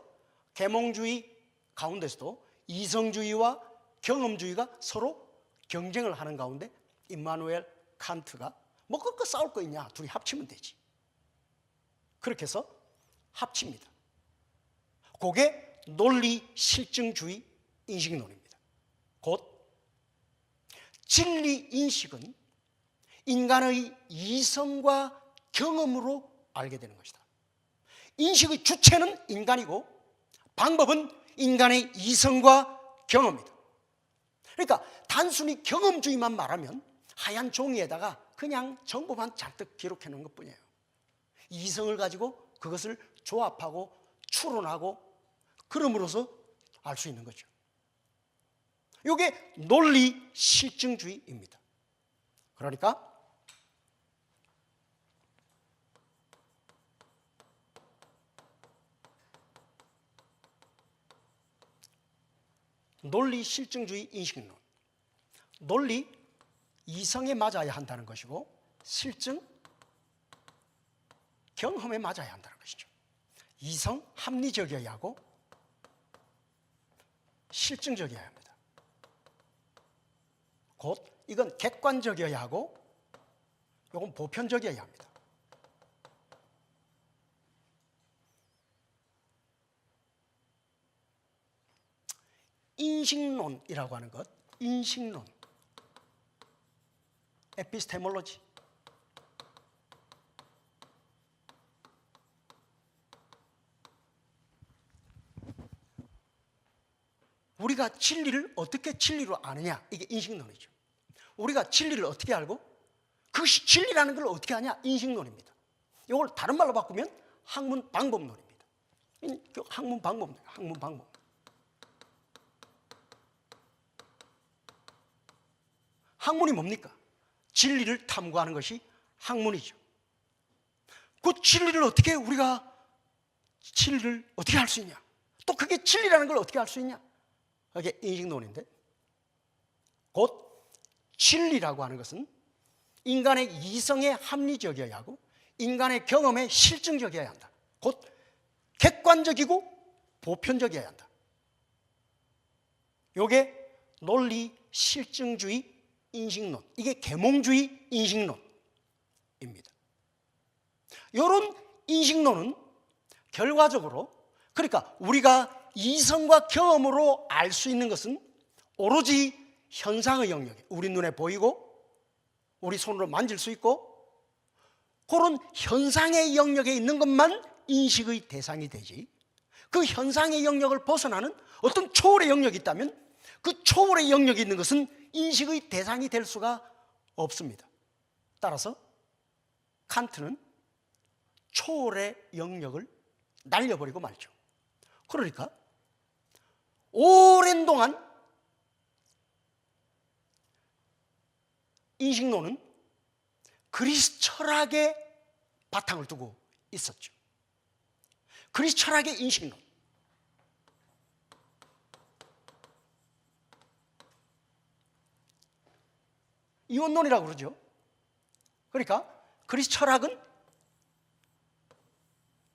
계몽주의 가운데서도 이성주의와 경험주의가 서로 경쟁을 하는 가운데 임마누엘 칸트가 뭐 그거 싸울 거 있냐, 둘이 합치면 되지. 그렇게 해서 합칩니다. 그게 논리 실증주의 인식론입니다. 곧 진리 인식은 인간의 이성과 경험으로 알게 되는 것이다. 인식의 주체는 인간이고 방법은 인간의 이성과 경험이다. 그러니까 단순히 경험주의만 말하면 하얀 종이에다가 그냥 정보만 잔뜩 기록해 놓은 것뿐이에요. 이성을 가지고 그것을 조합하고 추론하고 그럼으로써 알 수 있는 거죠. 이게 논리 실증주의입니다. 그러니까 논리 실증주의 인식론, 논리 이성에 맞아야 한다는 것이고 실증 경험에 맞아야 한다는 것이죠. 이성 합리적이어야 하고 실증적이어야 합니다. 곧 이건 객관적이어야 하고 이건 보편적이어야 합니다. 인식론이라고 하는 것, 인식론, 에피스테몰로지, 우리가 진리를 어떻게 진리로 아느냐, 이게 인식론이죠. 우리가 진리를 어떻게 알고 그것이 진리라는 걸 어떻게 아냐, 인식론입니다. 이걸 다른 말로 바꾸면 학문방법론입니다. 학문방법. 학문이 뭡니까? 진리를 탐구하는 것이 학문이죠. 그 진리를 어떻게 우리가 진리를 어떻게 할 수 있냐? 또 그게 진리라는 걸 어떻게 알 수 있냐? 그게 인식론인데, 곧 진리라고 하는 것은 인간의 이성에 합리적이어야 하고 인간의 경험에 실증적이어야 한다. 곧 객관적이고 보편적이어야 한다. 이게 논리 실증주의 인식론, 이게 계몽주의 인식론입니다. 이런 인식론은 결과적으로, 그러니까 우리가 이성과 경험으로 알 수 있는 것은 오로지 현상의 영역에, 우리 눈에 보이고 우리 손으로 만질 수 있고 그런 현상의 영역에 있는 것만 인식의 대상이 되지, 그 현상의 영역을 벗어나는 어떤 초월의 영역이 있다면 그 초월의 영역이 있는 것은 인식의 대상이 될 수가 없습니다. 따라서 칸트는 초월의 영역을 날려버리고 말죠. 그러니까 오랜 동안 인식론은 그리스 철학의 바탕을 두고 있었죠. 그리스 철학의 인식론, 이원론이라고 그러죠. 그러니까 그리스 철학은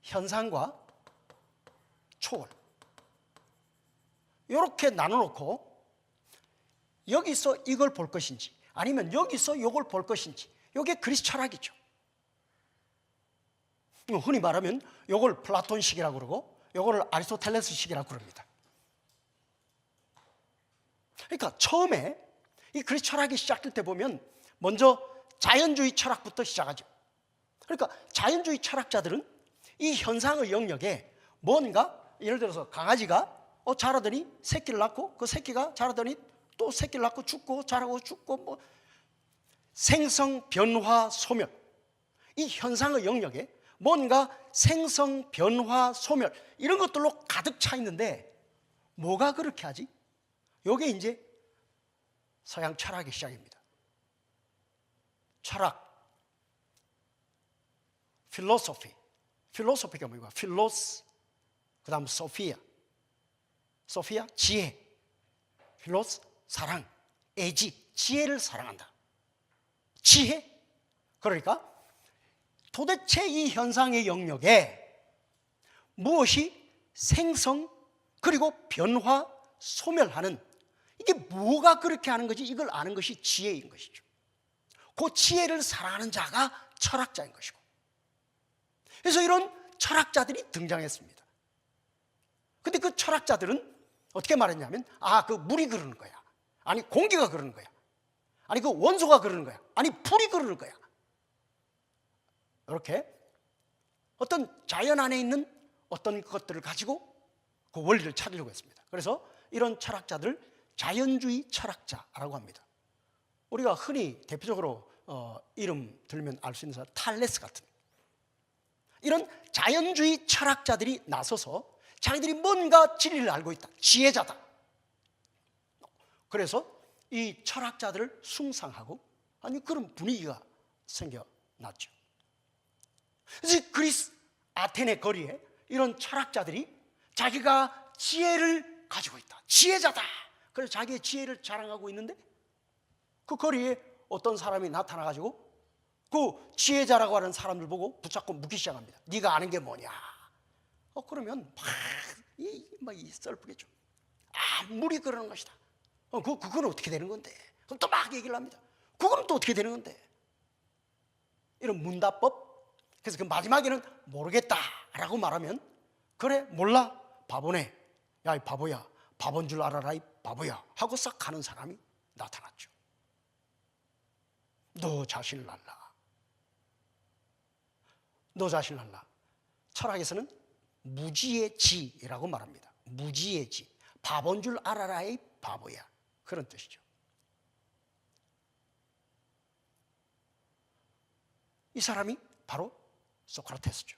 현상과 초월 이렇게 나눠놓고 여기서 이걸 볼 것인지 아니면 여기서 이걸 볼 것인지, 이게 그리스 철학이죠. 흔히 말하면 이걸 플라톤식이라고 그러고 이거를 아리스토텔레스식이라고 그럽니다. 그러니까 처음에 이 그리스 철학이 시작될 때 보면 먼저 자연주의 철학부터 시작하죠. 그러니까 자연주의 철학자들은 이 현상의 영역에 뭔가, 예를 들어서 강아지가 자라더니 새끼를 낳고 그 새끼가 자라더니 또 새끼를 낳고 죽고 자라고 죽고 뭐 생성, 변화, 소멸, 이 현상의 영역에 뭔가 생성, 변화, 소멸 이런 것들로 가득 차 있는데 뭐가 그렇게 하지? 이게 이제 서양 철학의 시작입니다. 철학, 필로소피가 뭐고? 그 다음 소피아 지혜, 필로스 사랑, 애지 지혜를 사랑한다. 지혜? 그러니까 도대체 이 현상의 영역에 무엇이 생성 그리고 변화, 소멸하는 이게 뭐가 그렇게 하는 거지? 이걸 아는 것이 지혜인 것이죠. 그 지혜를 사랑하는 자가 철학자인 것이고, 그래서 이런 철학자들이 등장했습니다. 근데 그 철학자들은 어떻게 말했냐면 그 물이 그러는 거야, 아니 공기가 그러는 거야, 아니 그 원소가 그러는 거야, 아니 불이 그러는 거야. 이렇게 어떤 자연 안에 있는 어떤 것들을 가지고 그 원리를 찾으려고 했습니다. 그래서 이런 철학자들 자연주의 철학자라고 합니다. 우리가 흔히 대표적으로 이름 들면 알 수 있는 사람, 탈레스 같은 이런 자연주의 철학자들이 나서서 자기들이 뭔가 진리를 알고 있다, 지혜자다. 그래서 이 철학자들을 숭상하고 그런 분위기가 생겨났죠. 그래서 그리스 아테네 거리에 이런 철학자들이 자기가 지혜를 가지고 있다, 지혜자다. 그래서 자기의 지혜를 자랑하고 있는데 그 거리에 어떤 사람이 나타나가지고 그 지혜자라고 하는 사람들 보고 붙잡고 묻기 시작합니다. 네가 아는 게 뭐냐? 그러면 막 썰프겠죠. 물이 그러는 것이다. 그건 어떻게 되는 건데? 그럼 또 막 얘기를 합니다. 그건 또 어떻게 되는 건데? 이런 문답법. 그래서 그 마지막에는 모르겠다라고 말하면 그래 몰라 바보네, 야 이 바보야, 바본 줄 알아라 이 바보야 하고 싹 가는 사람이 나타났죠. 너 자신을 알라, 너 자신을 알라. 철학에서는 무지의 지라고 말합니다. 무지의 지, 바본 줄 알아라의 바보야, 그런 뜻이죠. 이 사람이 바로 소크라테스죠.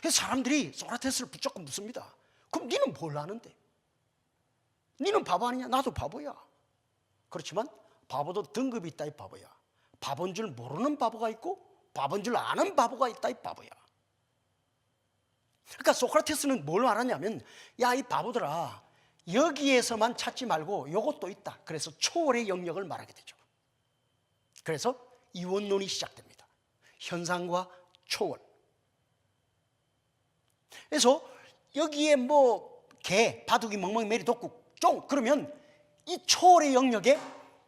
그래서 사람들이 소크라테스를 붙잡고 묻습니다. 그럼 니는 뭘 아는데? 니는 바보 아니냐? 나도 바보야. 그렇지만 바보도 등급이 있다 이 바보야. 바본 줄 모르는 바보가 있고 바본 줄 아는 바보가 있다 이 바보야. 그러니까 소크라테스는 뭘 말하냐면 야 이 바보들아, 여기에서만 찾지 말고 요것도 있다. 그래서 초월의 영역을 말하게 되죠. 그래서 이원론이 시작됩니다. 현상과 초월. 그래서 여기에 뭐 개, 바둑이, 멍멍이, 메리, 독국, 쫑 그러면 이 초월의 영역에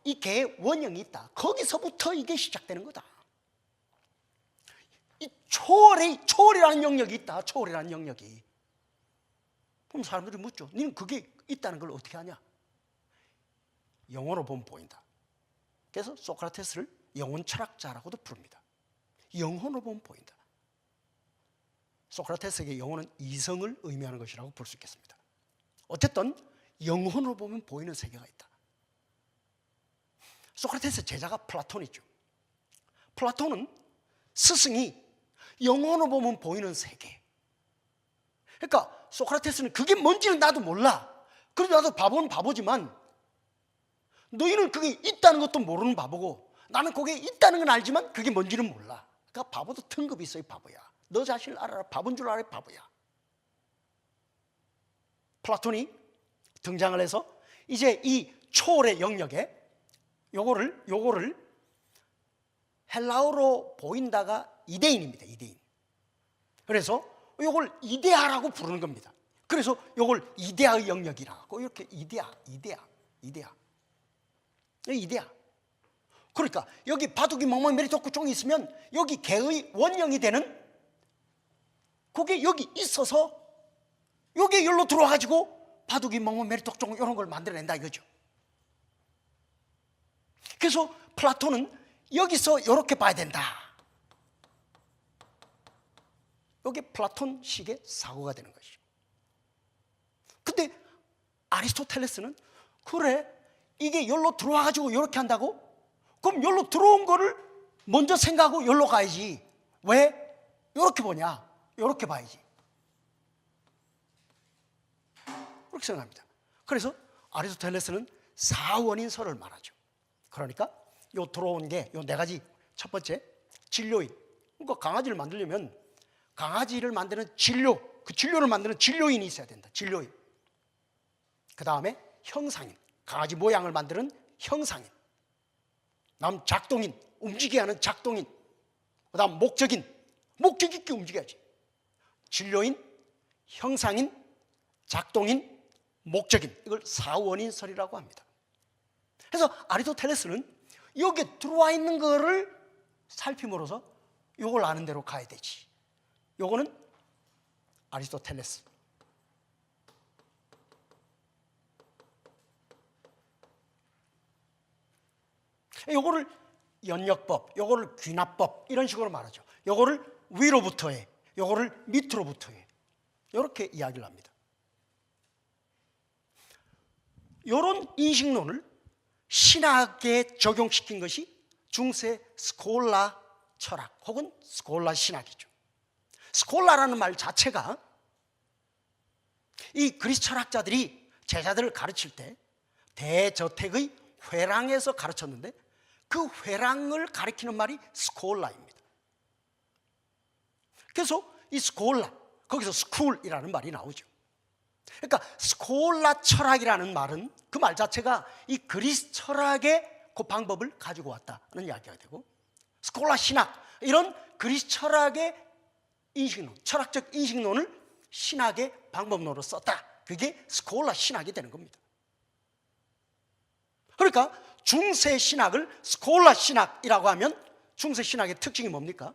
이 개의 원형이 있다. 거기서부터 이게 시작되는 거다. 이 초월이라는 영역이 있다. 초월이라는 영역이. 그럼 사람들이 묻죠. 너는 그게 있다는 걸 어떻게 하냐? 영어로 보면 보인다. 그래서 소크라테스를 영혼 철학자라고도 부릅니다. 영혼으로 보면 보인다. 소크라테스에게 영혼은 이성을 의미하는 것이라고 볼 수 있겠습니다. 어쨌든 영혼으로 보면 보이는 세계가 있다. 소크라테스의 제자가 플라톤이죠. 플라톤은 스승이 영혼으로 보면 보이는 세계. 그러니까 소크라테스는 그게 뭔지는 나도 몰라. 그래도 나도 바보는 바보지만 너희는 그게 있다는 것도 모르는 바보고 나는 그게 있다는 건 알지만 그게 뭔지는 몰라. 그러니까 바보도 등급이 있어요. 바보야. 너 자신을 알아라. 바본 줄 알아. 바보야. 플라톤이 등장을 해서 이제 이 초월의 영역에 요거를 헬라어로 보인다가 이데인입니다. 이데인. 그래서 요걸 이데아라고 부르는 겁니다. 그래서 요걸 이데아의 영역이라고 이렇게 이데아. 그러니까 여기 바둑이 멍멍이 메리 독구 종이 있으면 여기 개의 원형이 되는 그게 여기 있어서 여기 여기로 들어와가지고 바둑이 멍멍이 메리 독종 이런 걸 만들어낸다 이거죠. 그래서 플라톤은 여기서 이렇게 봐야 된다. 이게 플라톤식의 사고가 되는 것이죠. 아리스토텔레스는 그래, 이게 여기로 들어와가지고 이렇게 한다고? 그럼 여기로 들어온 거를 먼저 생각하고 여기로 가야지. 왜? 이렇게 보냐? 이렇게 봐야지. 그렇게 생각합니다. 그래서 아리스토텔레스는 사원인설을 말하죠. 그러니까 요 들어온 게 요 네 가지. 첫 번째, 진료인. 그러니까 강아지를 만들려면 강아지를 만드는 진료, 그 진료를 만드는 진료인이 있어야 된다. 진료인. 그 다음에 형상인, 강아지 모양을 만드는 형상인. 다음 작동인, 움직이게 하는 작동인. 그 다음 목적인, 목적 있게 움직여야지. 진료인, 형상인, 작동인, 목적인. 이걸 사원인설이라고 합니다. 그래서 아리스토텔레스는 여기에 들어와 있는 거를 살핌으로써 이걸 아는 대로 가야 되지. 요거는 아리스토텔레스. 요거를 연역법, 요거를 귀납법 이런 식으로 말하죠. 요거를 위로부터 해, 요거를 밑으로부터 해. 이렇게 이야기를 합니다. 이런 인식론을 신학에 적용시킨 것이 중세 스콜라 철학 혹은 스콜라 신학이죠. 스콜라라는 말 자체가 이 그리스 철학자들이 제자들을 가르칠 때 대저택의 회랑에서 가르쳤는데 그 회랑을 가리키는 말이 스콜라입니다. 그래서 이 스콜라, 거기서 스쿨이라는 말이 나오죠. 그러니까 스콜라 철학이라는 말은 그 말 자체가 이 그리스 철학의 그 방법을 가지고 왔다는 이야기가 되고, 스콜라 신학, 이런 그리스 철학의 인식론, 철학적 인식론을 신학의 방법론으로 썼다. 그게 스콜라 신학이 되는 겁니다. 그러니까 중세 신학을 스콜라 신학이라고 하면 중세 신학의 특징이 뭡니까?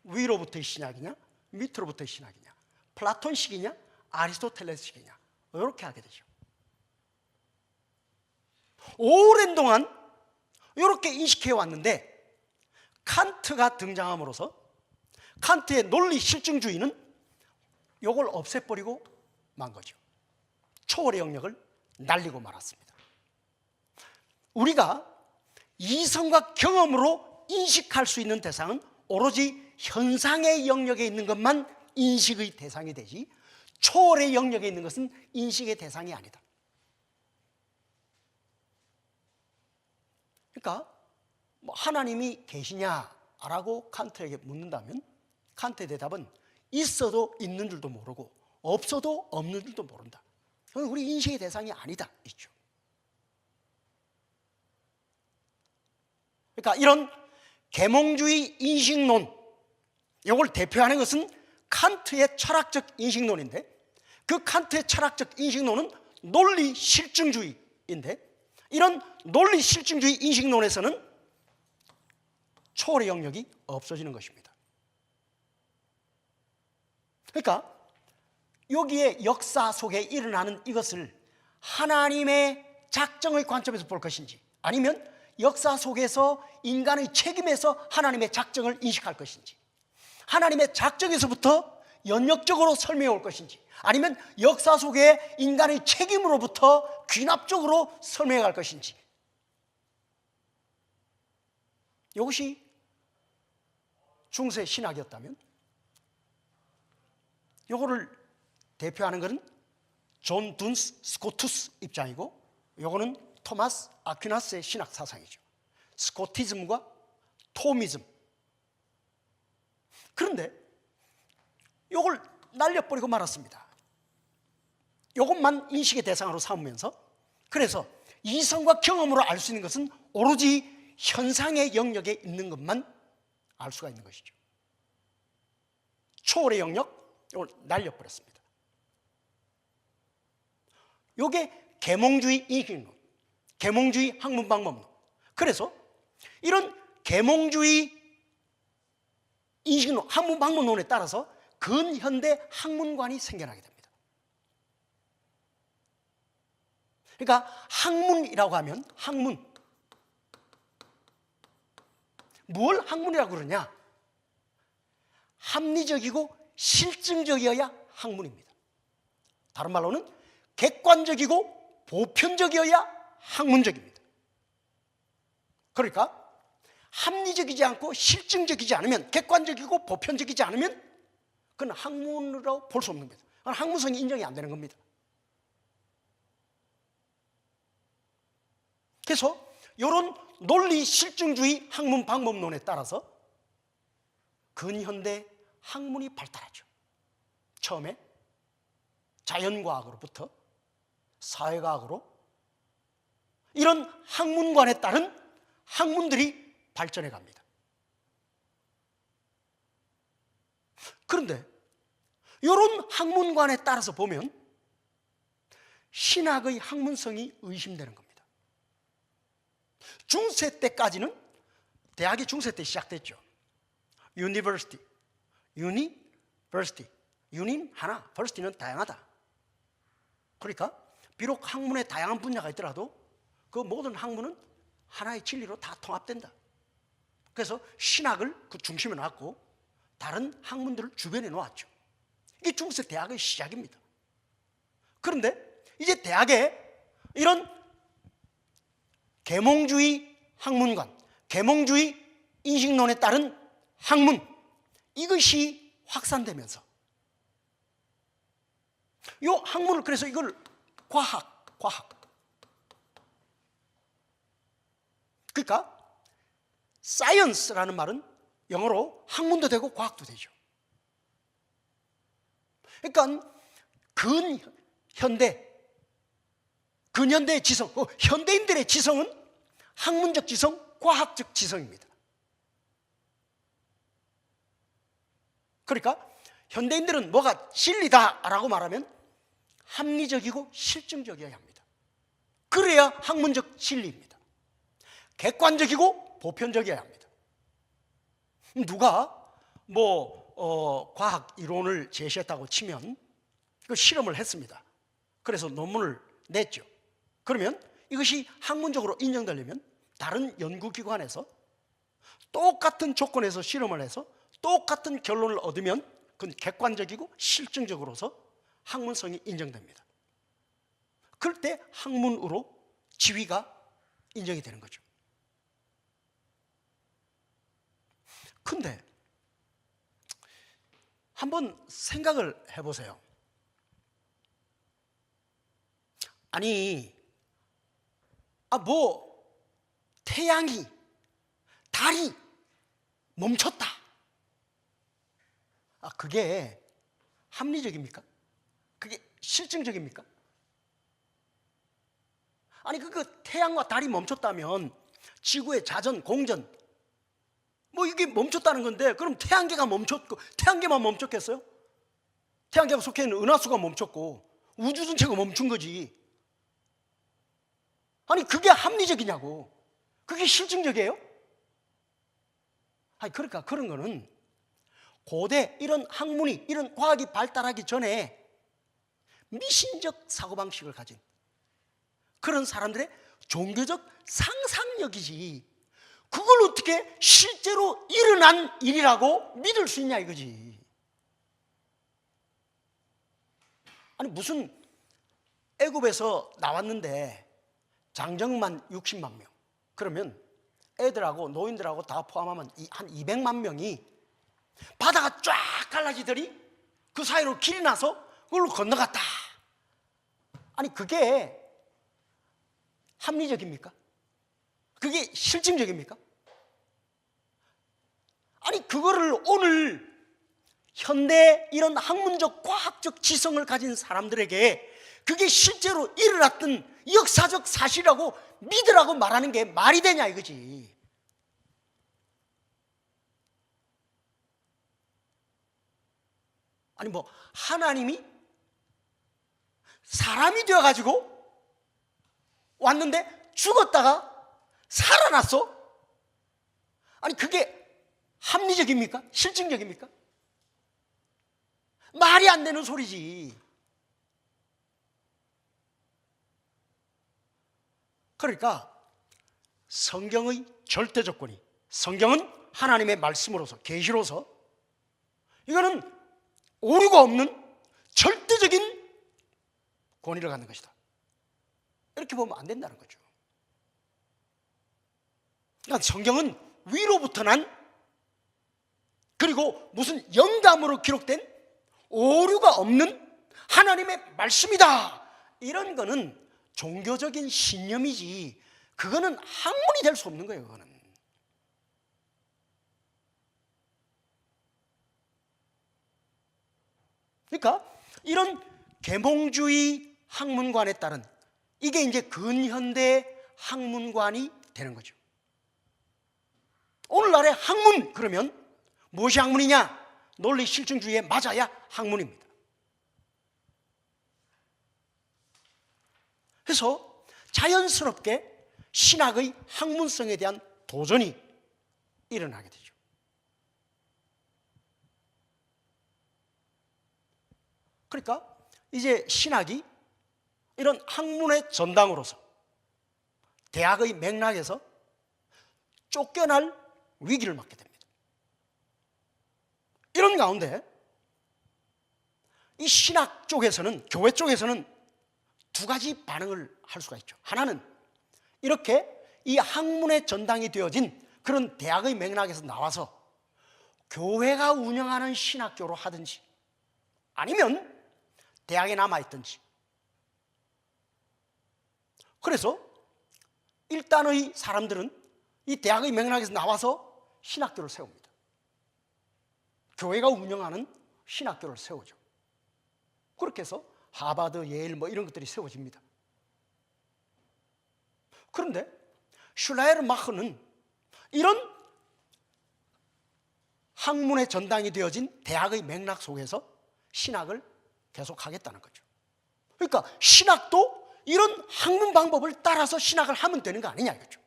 위로부터의 신학이냐, 밑으로부터의 신학이냐, 플라톤식이냐, 아리스토텔레스식이냐, 이렇게 하게 되죠. 오랜 동안 이렇게 인식해 왔는데 칸트가 등장함으로써 칸트의 논리 실증주의는 이걸 없애버리고 만 거죠. 초월의 영역을 날리고 말았습니다. 우리가 이성과 경험으로 인식할 수 있는 대상은 오로지 현상의 영역에 있는 것만 인식의 대상이 되지, 초월의 영역에 있는 것은 인식의 대상이 아니다. 그러니까 하나님이 계시냐라고 칸트에게 묻는다면 칸트의 대답은 있어도 있는 줄도 모르고 없어도 없는 줄도 모른다. 그건 우리 인식의 대상이 아니다 있죠. 그러니까 이런 계몽주의 인식론, 이걸 대표하는 것은 칸트의 철학적 인식론인데, 그 칸트의 철학적 인식론은 논리 실증주의인데, 이런 논리 실증주의 인식론에서는 초월의 영역이 없어지는 것입니다. 그러니까 여기에 역사 속에 일어나는 이것을 하나님의 작정의 관점에서 볼 것인지, 아니면 역사 속에서 인간의 책임에서 하나님의 작정을 인식할 것인지, 하나님의 작정에서부터 연역적으로 설명해 올 것인지, 아니면 역사 속에 인간의 책임으로부터 귀납적으로 설명해 갈 것인지, 이것이 중세 신학이었다면 이거를 대표하는 것은 존 둔스 스코투스 입장이고, 이거는 토마스 아퀴나스의 신학 사상이죠. 스코티즘과 토미즘. 그런데 이걸 날려버리고 말았습니다. 이것만 인식의 대상으로 삼으면서, 그래서 이성과 경험으로 알 수 있는 것은 오로지 현상의 영역에 있는 것만 알 수가 있는 것이죠. 초월의 영역, 이걸 날려버렸습니다. 이게 계몽주의 인식론, 계몽주의 학문방법론. 그래서 이런 계몽주의 인식론, 학문방법론에 따라서 근현대 학문관이 생겨나게 됩니다. 그러니까 학문이라고 하면 학문, 뭘 학문이라고 그러냐? 합리적이고 실증적이어야 학문입니다. 다른 말로는 객관적이고 보편적이어야 학문적입니다. 그러니까 합리적이지 않고 실증적이지 않으면, 객관적이고 보편적이지 않으면 그건 학문이라고 볼 수 없는 겁니다. 그건 학문성이 인정이 안 되는 겁니다. 그래서 이런 논리 실증주의 학문 방법론에 따라서 근현대 학문이 발달하죠. 처음에 자연과학으로부터 사회과학으로 이런 학문관에 따른 학문들이 발전해 갑니다. 그런데 이런 학문관에 따라서 보면 신학의 학문성이 의심되는 겁니다. 중세 때까지는, 대학이 중세 때 시작됐죠. 유니버시티, 유니는 하나, 버시티는 다양하다. 그러니까 비록 학문에 다양한 분야가 있더라도 그 모든 학문은 하나의 진리로 다 통합된다. 그래서 신학을 그 중심에 놨고 다른 학문들을 주변에 놓았죠. 이게 중세 대학의 시작입니다. 그런데 이제 대학에 이런 계몽주의 학문관, 계몽주의 인식론에 따른 학문, 이것이 확산되면서 이 학문을, 그래서 이걸 과학 그러니까 science라는 말은 영어로 학문도 되고 과학도 되죠. 그러니까 근현대의 지성, 현대인들의 지성은 학문적 지성, 과학적 지성입니다. 그러니까 현대인들은 뭐가 진리다라고 말하면 합리적이고 실증적이어야 합니다. 그래야 학문적 진리입니다. 객관적이고 보편적이어야 합니다. 누가 과학 이론을 제시했다고 치면 그 실험을 했습니다. 그래서 논문을 냈죠. 그러면 이것이 학문적으로 인정되려면 다른 연구기관에서 똑같은 조건에서 실험을 해서 똑같은 결론을 얻으면 그건 객관적이고 실증적으로서 학문성이 인정됩니다. 그럴 때 학문으로 지위가 인정이 되는 거죠. 근데 한번 생각을 해보세요. 아니, 태양이, 달이 멈췄다. 그게 합리적입니까? 그게 실증적입니까? 아니, 태양과 달이 멈췄다면 지구의 자전, 공전, 이게 멈췄다는 건데, 그럼 태양계만 멈췄겠어요? 태양계가 속해 있는 은하수가 멈췄고 우주 전체가 멈춘 거지. 아니, 그게 합리적이냐고. 그게 실증적이에요? 아니, 그러니까 그런 거는 고대 이런 학문이, 이런 과학이 발달하기 전에 미신적 사고방식을 가진 그런 사람들의 종교적 상상력이지, 그걸 어떻게 실제로 일어난 일이라고 믿을 수 있냐 이거지. 아니, 무슨 애굽에서 나왔는데 장정만 60만 명, 그러면 애들하고 노인들하고 다 포함하면 한 200만 명이 바다가 쫙 갈라지더니 그 사이로 길이 나서 그걸로 건너갔다. 아니, 그게 합리적입니까? 그게 실증적입니까? 아니, 그거를 오늘 현대 이런 학문적 과학적 지성을 가진 사람들에게 그게 실제로 일어났던 역사적 사실이라고 믿으라고 말하는 게 말이 되냐 이거지. 아니, 하나님이 사람이 되어가지고 왔는데 죽었다가 살아났어? 아니, 그게 합리적입니까? 실증적입니까? 말이 안 되는 소리지. 그러니까 성경의 절대 조건이, 성경은 하나님의 말씀으로서, 계시로서 이거는 오류가 없는 절대적인 권위를 갖는 것이다. 이렇게 보면 안 된다는 거죠. 그러니까 성경은 위로부터 난, 그리고 무슨 영감으로 기록된 오류가 없는 하나님의 말씀이다. 이런 거는 종교적인 신념이지, 그거는 학문이 될 수 없는 거예요. 그거는. 그러니까 이런 계몽주의 학문관에 따른, 이게 이제 근현대 학문관이 되는 거죠. 오늘날의 학문, 그러면 무엇이 학문이냐? 논리 실증주의에 맞아야 학문입니다. 그래서 자연스럽게 신학의 학문성에 대한 도전이 일어나게 되죠. 그러니까 이제 신학이 이런 학문의 전당으로서 대학의 맥락에서 쫓겨날 위기를 맞게 됩니다. 이런 가운데 이 신학 쪽에서는, 교회 쪽에서는 두 가지 반응을 할 수가 있죠. 하나는 이렇게 이 학문의 전당이 되어진 그런 대학의 맥락에서 나와서 교회가 운영하는 신학교로 하든지, 아니면 대학에 남아있든지. 그래서 일단의 사람들은 이 대학의 맥락에서 나와서 신학교를 세웁니다. 교회가 운영하는 신학교를 세우죠. 그렇게 해서 하버드, 예일 뭐 이런 것들이 세워집니다. 그런데 슐라이르마흐는 이런 학문의 전당이 되어진 대학의 맥락 속에서 신학을 계속하겠다는 거죠. 그러니까 신학도 이런 학문 방법을 따라서 신학을 하면 되는 거 아니냐 이거죠.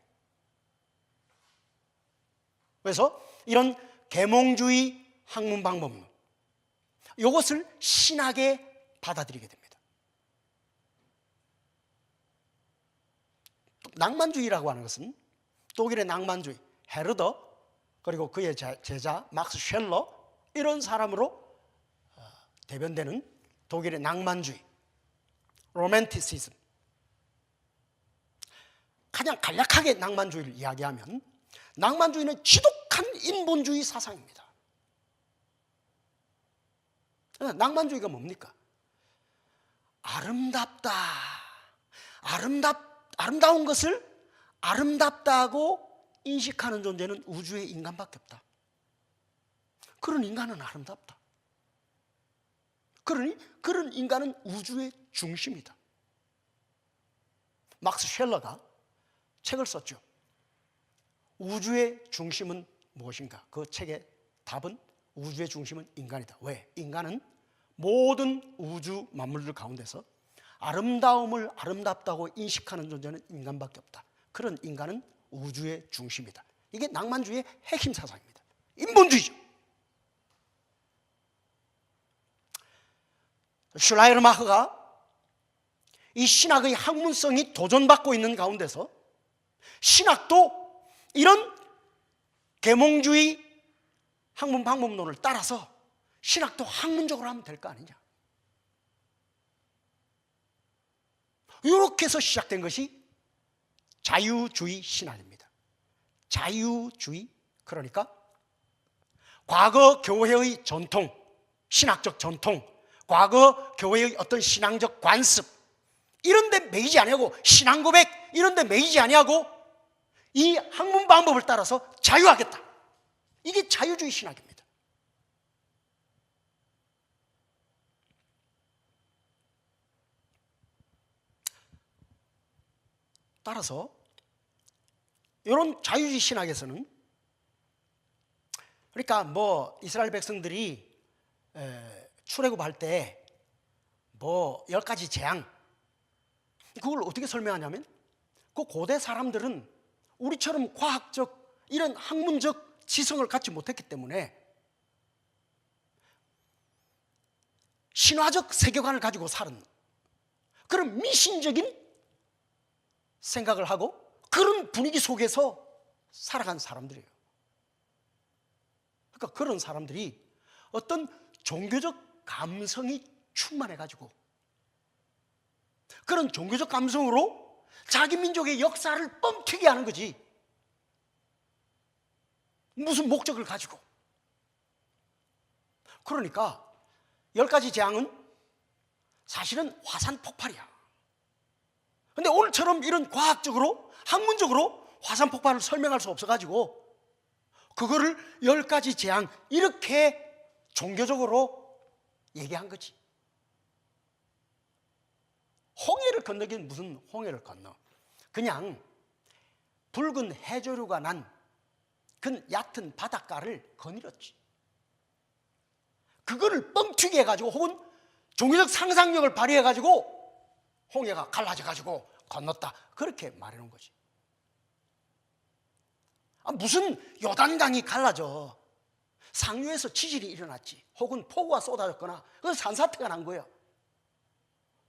그래서 이런 계몽주의 학문 방법론, 이것을 신학에 받아들이게 됩니다. 낭만주의라고 하는 것은 독일의 낭만주의, 헤르더, 그리고 그의 제자 막스 쉘러, 이런 사람으로 대변되는 독일의 낭만주의, 로맨티시즘. 가장 간략하게 낭만주의를 이야기하면, 낭만주의는 지독한 인본주의 사상입니다. 낭만주의가 뭡니까? 아름답다. 아름다운 것을 아름답다고 인식하는 존재는 우주의 인간밖에 없다. 그런 인간은 아름답다. 그러니 그런 인간은 우주의 중심이다. 막스 쉘러가 책을 썼죠. 우주의 중심은 무엇인가? 그 책의 답은 우주의 중심은 인간이다. 왜? 인간은 모든 우주 만물들 가운데서 아름다움을 아름답다고 인식하는 존재는 인간밖에 없다. 그런 인간은 우주의 중심이다. 이게 낭만주의의 핵심 사상입니다. 인본주의죠. 슐라이르마흐가 이 신학의 학문성이 도전받고 있는 가운데서 신학도 이런 계몽주의 학문 방법론을 따라서 신학도 학문적으로 하면 될 거 아니냐. 이렇게 해서 시작된 것이 자유주의 신학입니다. 자유주의, 그러니까 과거 교회의 전통, 신학적 전통, 과거 교회의 어떤 신앙적 관습, 이런 데 매이지 아니하고, 신앙 고백 이런 데 매이지 아니하고 이 학문 방법을 따라서 자유하겠다. 이게 자유주의 신학입니다. 따라서 이런 자유주의 신학에서는, 그러니까 뭐 이스라엘 백성들이 출애굽할 때 뭐 10가지 재앙, 그걸 어떻게 설명하냐면, 그 고대 사람들은 우리처럼 과학적 이런 학문적 지성을 갖지 못했기 때문에 신화적 세계관을 가지고 사는 그런 미신적인 생각을 하고 그런 분위기 속에서 살아간 사람들이에요. 그러니까 그런 사람들이 어떤 종교적 감성이 충만해가지고 그런 종교적 감성으로 자기 민족의 역사를 뻥튀기 하는 거지. 무슨 목적을 가지고. 그러니까 10가지 재앙은 사실은 화산 폭발이야. 근데 오늘처럼 이런 과학적으로, 학문적으로 화산 폭발을 설명할 수 없어가지고 그거를 10가지 재앙 이렇게 종교적으로 얘기한 거지. 홍해를 건너긴 무슨 홍해를 건너. 그냥 붉은 해조류가 난 그 얕은 바닷가를 거닐었지. 그거를 뻥튀기 해가지고 혹은 종교적 상상력을 발휘해가지고 홍해가 갈라져가지고 건넜다. 그렇게 말해놓은 거지. 무슨 요단강이 갈라져. 상류에서 지진이 일어났지. 혹은 폭우가 쏟아졌거나 그래서 산사태가 난 거야.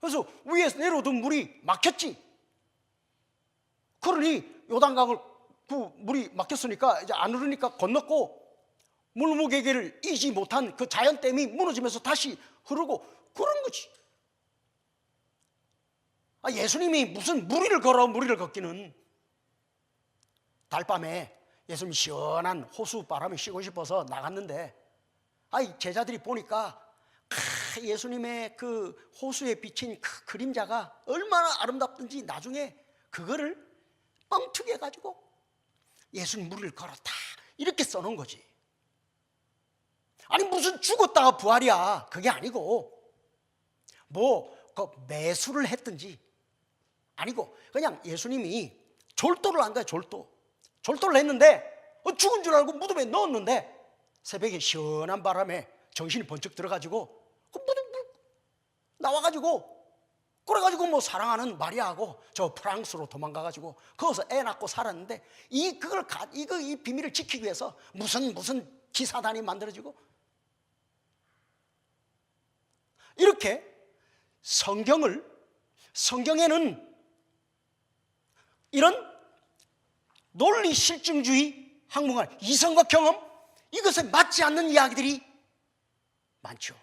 그래서 위에서 내려오던 물이 막혔지. 그러니 요단강을 그 물이 막혔으니까 이제 안 흐르니까 건넜고 물무게기를 이지 못한 그 자연댐이 무너지면서 다시 흐르고 그런 거지. 예수님이 무슨 무리를 걸어 무리를 걷기는. 달밤에 예수님이 시원한 호수 바람이 쉬고 싶어서 나갔는데 제자들이 보니까 예수님의 그 호수에 비친 그 그림자가 얼마나 아름답든지 나중에 그거를 뻥튀기 해가지고 예수님 무리를 걸었다 이렇게 써놓은 거지. 아니 무슨 죽었다가 부활이야. 그게 아니고 그 매수를 했든지 아니고 그냥 예수님이 졸도를 한 거야. 졸도를 했는데 죽은 줄 알고 무덤에 넣었는데 새벽에 시원한 바람에 정신이 번쩍 들어가지고 그 무덤 나와가지고 그래가지고 뭐 사랑하는 마리아하고 저 프랑스로 도망가가지고 거기서 애 낳고 살았는데 이 비밀을 지키기 위해서 무슨 기사단이 만들어지고 이렇게 성경에는 이런 논리 실증주의 학문관 이성과 경험 이것에 맞지 않는 이야기들이 많죠.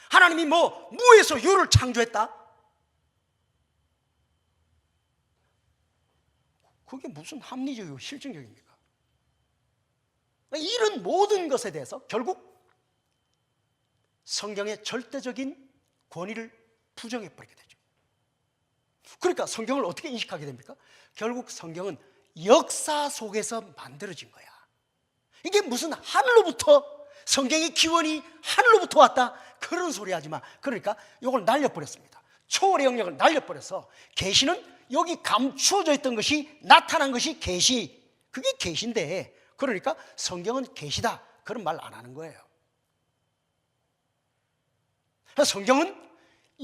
하나님이 뭐 무에서 유를 창조했다? 그게 무슨 합리적이고 실증적입니까? 이런 모든 것에 대해서 결국 성경의 절대적인 권위를 부정해버리게 되죠. 그러니까 성경을 어떻게 인식하게 됩니까? 결국 성경은 역사 속에서 만들어진 거야. 이게 무슨 하늘로부터 성경의 기원이 하늘로부터 왔다 그런 소리 하지 마. 그러니까 이걸 날려버렸습니다. 초월의 영역을 날려버려서 계시는 여기 감추어져 있던 것이 나타난 것이 계시. 그게 계시인데 그러니까 성경은 계시다 그런 말 안 하는 거예요. 성경은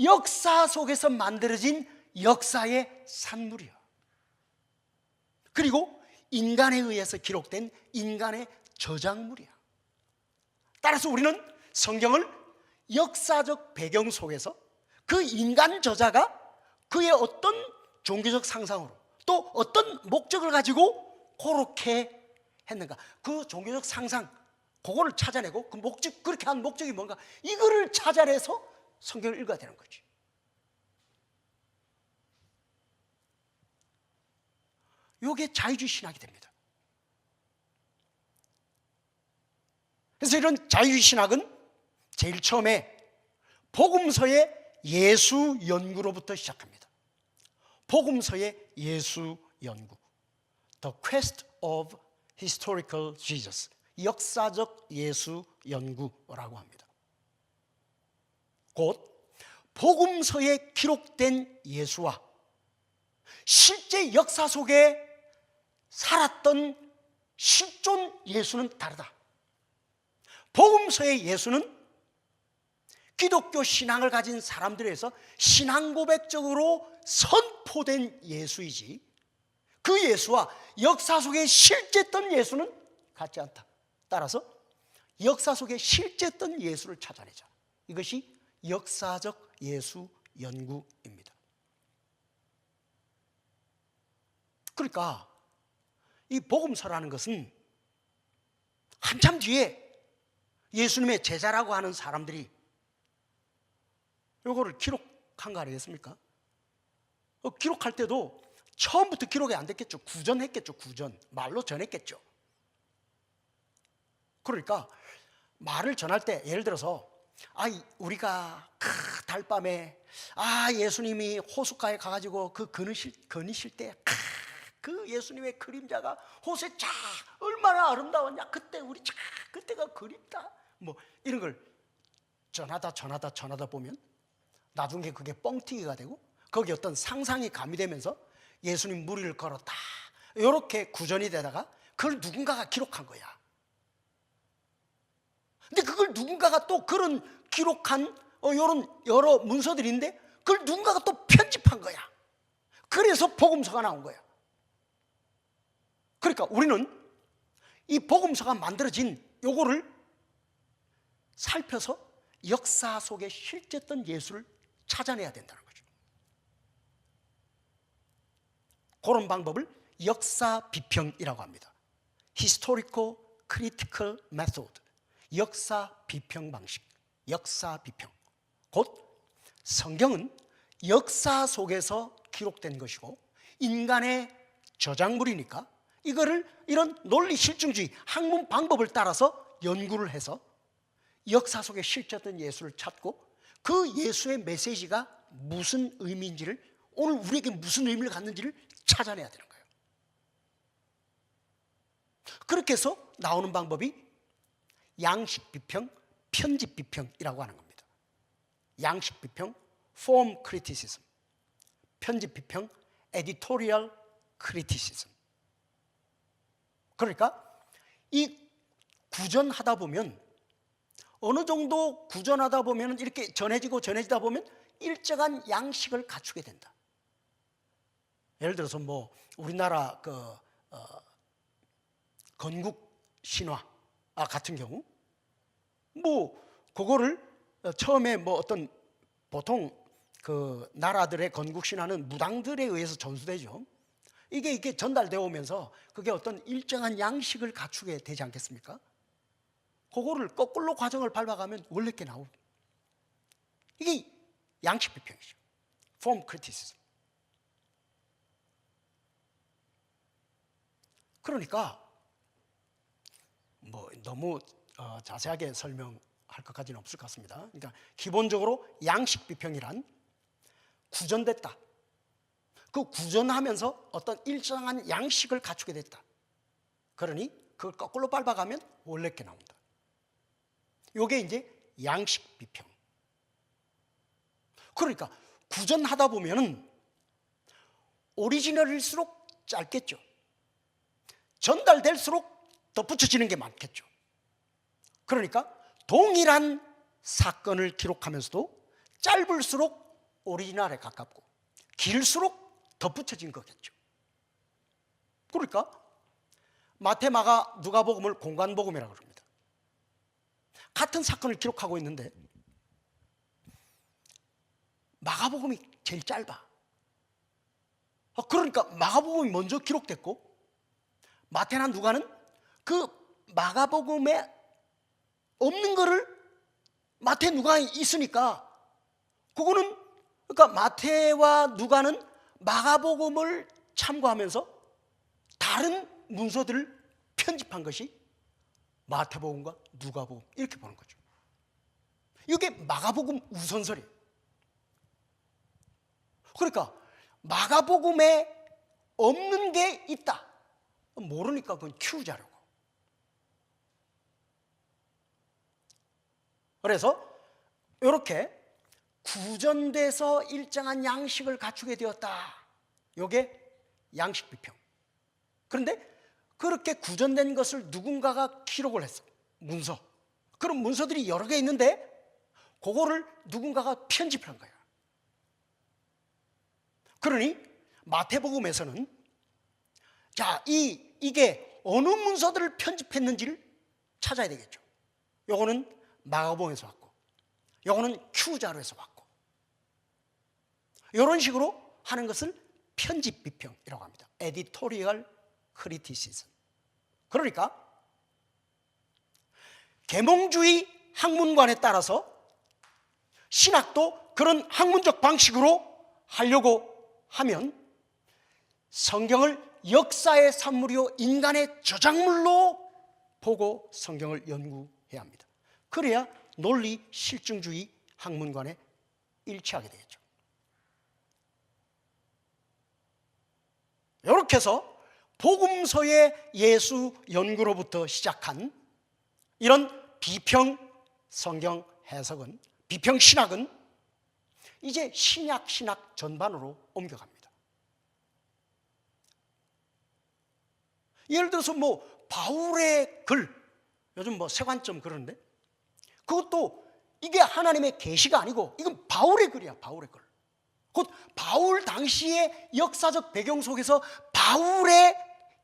역사 속에서 만들어진 역사의 산물이야. 그리고 인간에 의해서 기록된 인간의 저작물이야. 따라서 우리는 성경을 역사적 배경 속에서 그 인간 저자가 그의 어떤 종교적 상상으로 또 어떤 목적을 가지고 그렇게 했는가, 그 종교적 상상 그거를 찾아내고 그 목적, 그렇게 한 목적이 뭔가 이거를 찾아내서 성경을 읽어야 되는 거지. 이게 자유주의 신학이 됩니다. 그래서 이런 자유주의 신학은 제일 처음에 복음서의 예수 연구로부터 시작합니다. 복음서의 예수 연구, The Quest of Historical Jesus, 역사적 예수 연구라고 합니다. 곧 복음서에 기록된 예수와 실제 역사 속에 살았던 실존 예수는 다르다. 복음서의 예수는 기독교 신앙을 가진 사람들에서 신앙 고백적으로 선포된 예수이지 그 예수와 역사 속에 실제 있던 예수는 같지 않다. 따라서 역사 속에 실제 있던 예수를 찾아내자. 이것이 역사적 예수 연구입니다. 그러니까 이 복음서라는 것은 한참 뒤에 예수님의 제자라고 하는 사람들이 요거를 기록한 거 아니겠습니까? 기록할 때도 처음부터 기록이 안 됐겠죠. 구전했겠죠. 구전. 말로 전했겠죠. 그러니까 말을 전할 때 예를 들어서 우리가 달밤에 예수님이 호숫가에 가가지고 그 거니실 때 그 예수님의 그림자가 호수에 쫙 얼마나 아름다웠냐. 그때 우리 그때가 그립다. 뭐 이런 걸 전하다 보면 나중에 그게 뻥튀기가 되고 거기 어떤 상상이 가미되면서 예수님 무리를 걸었다. 이렇게 구전이 되다가 그걸 누군가가 기록한 거야. 근데 그걸 누군가가 또 그런 기록한 이런 여러 문서들인데 그걸 누군가가 또 편집한 거야. 그래서 복음서가 나온 거야. 그러니까 우리는 이 복음서가 만들어진 요거를 살펴서 역사 속에 실제했던 예수를 찾아내야 된다는 거죠. 그런 방법을 역사 비평이라고 합니다. Historical Critical Method. 역사 비평 방식. 역사 비평. 곧 성경은 역사 속에서 기록된 것이고 인간의 저작물이니까 이거를 이런 논리 실증주의 학문 방법을 따라서 연구를 해서 역사 속에 실제했던 예수를 찾고 그 예수의 메시지가 무슨 의미인지를, 오늘 우리에게 무슨 의미를 갖는지를 찾아내야 되는 거예요. 그렇게 해서 나오는 방법이 양식 비평, 편집 비평이라고 하는 겁니다. 양식 비평, form criticism. 편집 비평, editorial criticism. 그러니까 이 구전하다 보면 어느 정도 구전하다 보면 이렇게 전해지다 보면 일정한 양식을 갖추게 된다. 예를 들어서 뭐 우리나라 건국 신화 같은 경우 뭐 그거를 처음에 뭐 어떤 보통 그 나라들의 건국 신화는 무당들에 의해서 전수되죠. 이게 전달되어 오면서 그게 어떤 일정한 양식을 갖추게 되지 않겠습니까? 그거를 거꾸로 과정을 밟아가면 원래 게 나오고, 이게 양식 비평이죠. Form criticism. 그러니까 뭐 너무 자세하게 설명할 것까지는 없을 것 같습니다. 그러니까 기본적으로 양식 비평이란 구전됐다. 그 구전하면서 어떤 일정한 양식을 갖추게 됐다. 그러니 그걸 거꾸로 밟아가면 원래 게 나온다. 이게 이제 양식 비평. 그러니까 구전하다 보면은 오리지널일수록 짧겠죠. 전달될수록 덧붙여지는 게 많겠죠. 그러니까 동일한 사건을 기록하면서도 짧을수록 오리지널에 가깝고 길수록 덧붙여진 거겠죠. 그러니까 마태, 마가, 누가복음을 공간복음이라고 합니다. 같은 사건을 기록하고 있는데 마가복음이 제일 짧아. 그러니까 마가복음이 먼저 기록됐고 마태나 누가는 그 마가복음에 없는 거를 마태, 누가에 있으니까 그거는, 그러니까 마태와 누가는 마가복음을 참고하면서 다른 문서들을 편집한 것이 마태복음과 누가복음, 이렇게 보는 거죠. 이게 마가복음 우선설이에요. 그러니까 마가복음에 없는 게 있다. 모르니까 그건 키우자려고. 그래서 이렇게 구전돼서 일정한 양식을 갖추게 되었다. 이게 양식 비평. 그런데 그렇게 구전된 것을 누군가가 기록을 했어. 문서. 그런 문서들이 여러 개 있는데 그거를 누군가가 편집한 거야. 그러니 마태복음에서는 자, 이게 어느 문서들을 편집했는지를 찾아야 되겠죠. 요거는 마가복음에서 왔고, 요거는 Q자료에서 왔고, 이런 식으로 하는 것을 편집 비평이라고 합니다. Editorial criticism. 그러니까 계몽주의 학문관에 따라서 신학도 그런 학문적 방식으로 하려고 하면 성경을 역사의 산물이요 인간의 저작물로 보고 성경을 연구해야 합니다. 그래야 논리 실증주의 학문관에 일치하게 되겠죠. 이렇게 해서 복음서의 예수 연구로부터 시작한 이런 비평 성경 해석은, 비평 신학은 이제 신약 신학 전반으로 옮겨갑니다. 예를 들어서 바울의 글, 요즘 세관점 그러는데, 그것도 이게 하나님의 계시가 아니고 이건 바울의 글이야. 바울의 글. 곧 바울 당시의 역사적 배경 속에서 바울의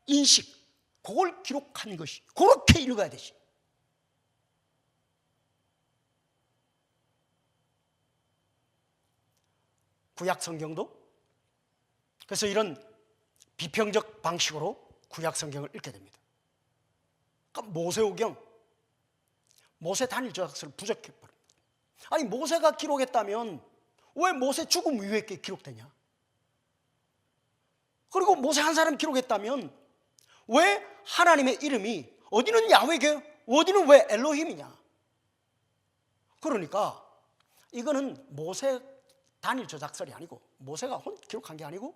인식, 그걸 기록한 것이, 그렇게 읽어야 되지. 구약 성경도 그래서 이런 비평적 방식으로 구약 성경을 읽게 됩니다. 그러니까 모세오경, 모세 단일 저작서를 부적해버립니다. 아니 모세가 기록했다면 왜 모세 죽음 이후에 기록되냐? 그리고 모세 한 사람 기록했다면 왜 하나님의 이름이 어디는 야훼고 어디는 왜 엘로힘이냐? 그러니까 이거는 모세 단일 저작설이 아니고, 모세가 기록한 게 아니고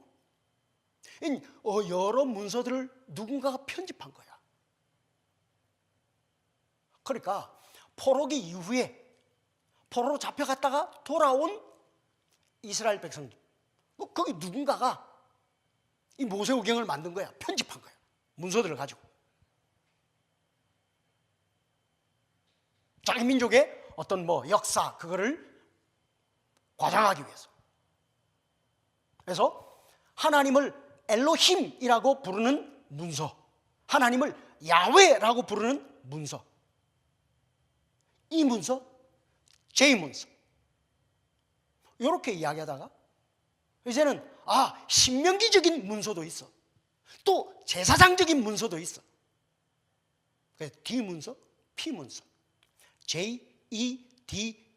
여러 문서들을 누군가가 편집한 거야. 그러니까 포로기 이후에 포로로 잡혀갔다가 돌아온 이스라엘 백성들, 거기 누군가가 이 모세오경을 만든 거야. 편집한 거야. 문서들을 가지고 자기 민족의 어떤 역사, 그거를 과장하기 위해서. 그래서 하나님을 엘로힘이라고 부르는 문서, 하나님을 야훼라고 부르는 문서, 이 문서, 제2문서, 이렇게 이야기하다가 이제는 신명기적인 문서도 있어, 또 제사장적인 문서도 있어. 그래서 D문서, P문서, JEDP,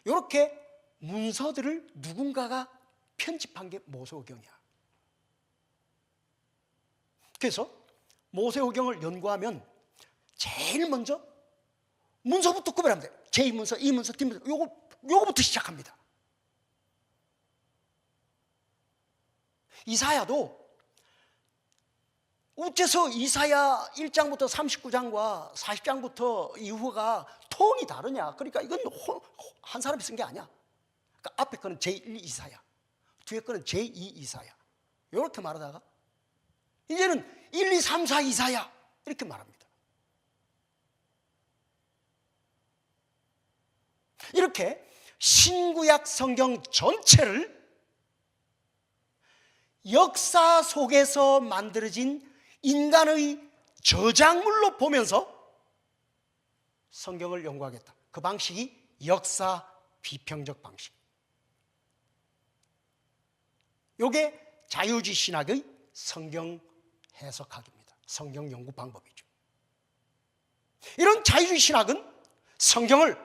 이렇게 문서들을 누군가가 편집한 게 모세오경이야. 그래서 모세오경을 연구하면 제일 먼저 문서부터 구별하면 돼. 제2문서, E문서, D문서, 요거부터 시작합니다. 이사야도 어째서 이사야 1장부터 39장과 40장부터 이후가 톤이 다르냐? 그러니까 이건 한 사람이 쓴 게 아니야. 그러니까 앞에 거는 제1 이사야, 뒤에 거는 제2 이사야, 이렇게 말하다가 이제는 1, 2, 3, 4 이사야, 이렇게 말합니다. 이렇게 신구약 성경 전체를 역사 속에서 만들어진 인간의 저작물로 보면서 성경을 연구하겠다. 그 방식이 역사 비평적 방식. 이게 자유주의 신학의 성경 해석학입니다. 성경 연구 방법이죠. 이런 자유주의 신학은 성경을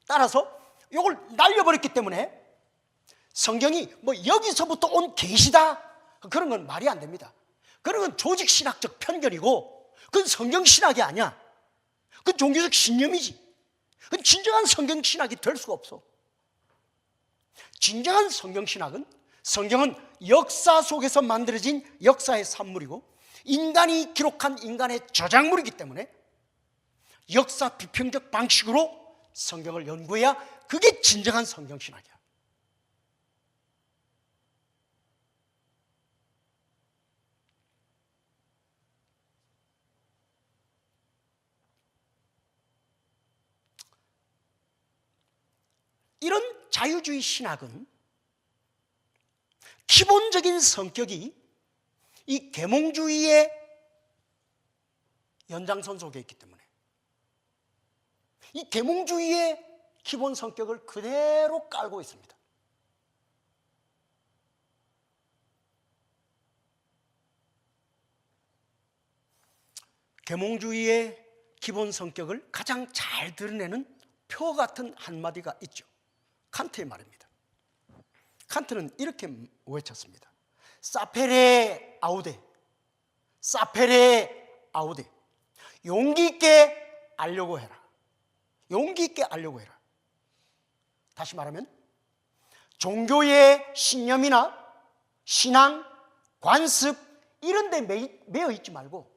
따라서 이걸 날려버렸기 때문에 성경이 여기서부터 온 계시다, 그런 건 말이 안 됩니다. 그런 건 조직신학적 편견이고, 그건 성경신학이 아니야. 그건 종교적 신념이지. 그건 진정한 성경신학이 될 수가 없어. 진정한 성경신학은, 성경은 역사 속에서 만들어진 역사의 산물이고 인간이 기록한 인간의 저작물이기 때문에 역사 비평적 방식으로 성경을 연구해야 그게 진정한 성경신학이야. 이런 자유주의 신학은 기본적인 성격이 이 계몽주의의 연장선 속에 있기 때문에 이 계몽주의의 기본 성격을 그대로 깔고 있습니다. 계몽주의의 기본 성격을 가장 잘 드러내는 표 같은 한마디가 있죠. 칸트의 말입니다. 칸트는 이렇게 외쳤습니다. 사페레 아우데, 사페레 아우데. 용기 있게 알려고 해라. 용기 있게 알려고 해라. 다시 말하면 종교의 신념이나 신앙, 관습 이런 데 매여 있지 말고,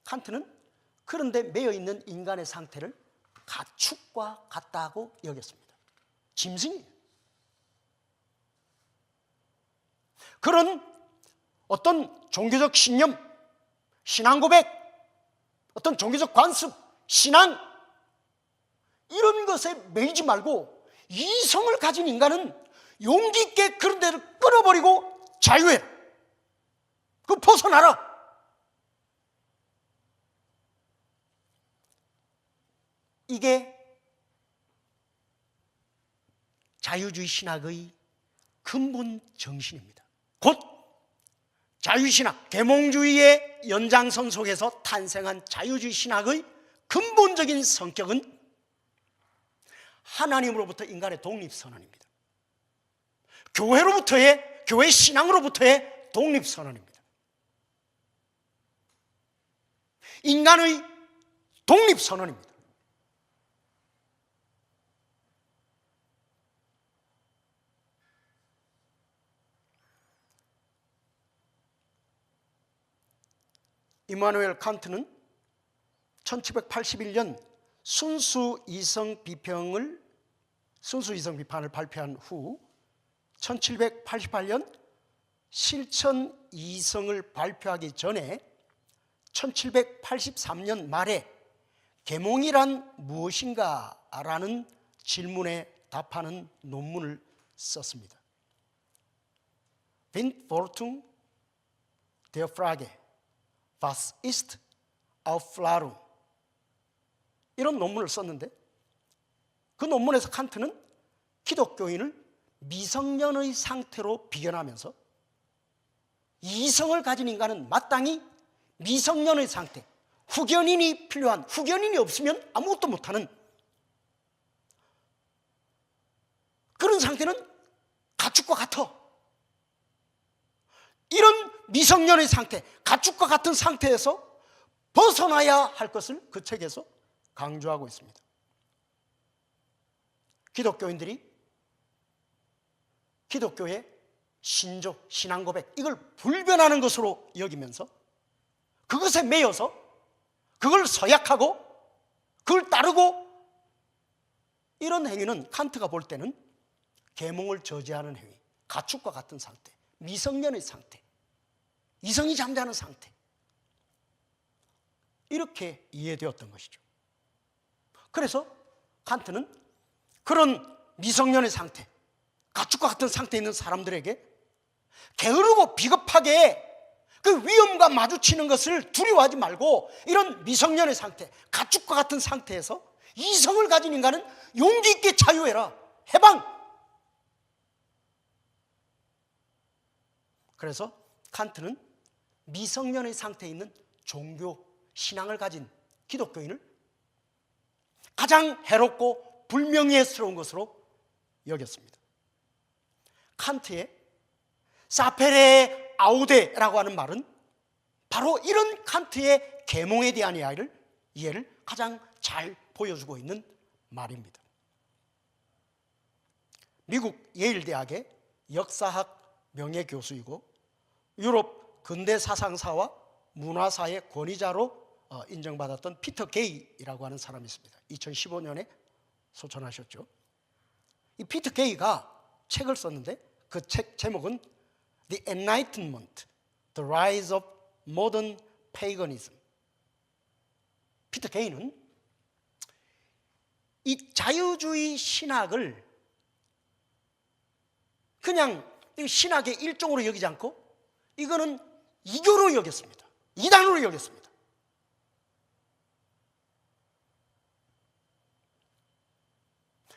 칸트는 그런 데 매여 있는 인간의 상태를 가축과 같다고 여겼습니다. 짐승이에요. 그런 어떤 종교적 신념, 신앙 고백, 어떤 종교적 관습, 신앙 이런 것에 매이지 말고 이성을 가진 인간은 용기 있게 그런 데를 끊어버리고 자유해. 그 벗어나라. 이게 자유주의 신학의 근본 정신입니다. 곧 자유신학, 계몽주의의 연장선 속에서 탄생한 자유주의 신학의 근본적인 성격은 하나님으로부터 인간의 독립선언입니다. 교회 신앙으로부터의 독립선언입니다. 인간의 독립선언입니다. 이마누엘 칸트는 1781년 순수 이성 비판을 발표한 후 1788년 실천 이성을 발표하기 전에 1783년 말에 계몽이란 무엇인가라는 질문에 답하는 논문을 썼습니다. Wind Fortung der Frage Was ist Aufklärung? 이런 논문을 썼는데, 그 논문에서 칸트는 기독교인을 미성년의 상태로 비견하면서 이성을 가진 인간은 마땅히 미성년의 상태, 후견인이 필요한, 후견인이 없으면 아무것도 못하는 그런 상태는 가축과 같아. 이런 미성년의 상태, 가축과 같은 상태에서 벗어나야 할 것을 그 책에서 강조하고 있습니다. 기독교인들이 기독교의 신조, 신앙 고백 이걸 불변하는 것으로 여기면서 그것에 매여서 그걸 서약하고 그걸 따르고 이런 행위는 칸트가 볼 때는 계몽을 저지하는 행위, 가축과 같은 상태, 미성년의 상태, 이성이 잠자는 상태, 이렇게 이해되었던 것이죠. 그래서 칸트는 그런 미성년의 상태, 가축과 같은 상태에 있는 사람들에게 게으르고 비겁하게 그 위험과 마주치는 것을 두려워하지 말고, 이런 미성년의 상태, 가축과 같은 상태에서 이성을 가진 인간은 용기 있게 자유해라, 해방. 그래서 칸트는 미성년의 상태에 있는 종교, 신앙을 가진 기독교인을 가장 해롭고 불명예스러운 것으로 여겼습니다. 칸트의 사페레 아우데라고 하는 말은 바로 이런 칸트의 계몽에 대한 이해를 가장 잘 보여주고 있는 말입니다. 미국 예일대학의 역사학 명예교수이고 유럽 근대 사상사와 문화사의 권위자로 인정받았던 피터 게이라고 하는 사람이 있습니다. 2015년에 소천하셨죠. 이 피터 게이가 책을 썼는데 그 책 제목은 The Enlightenment, The Rise of Modern Paganism. 피터 게이는 이 자유주의 신학을 그냥 신학의 일종으로 여기지 않고 이거는 이교로 여겼습니다. 이단으로 여겼습니다.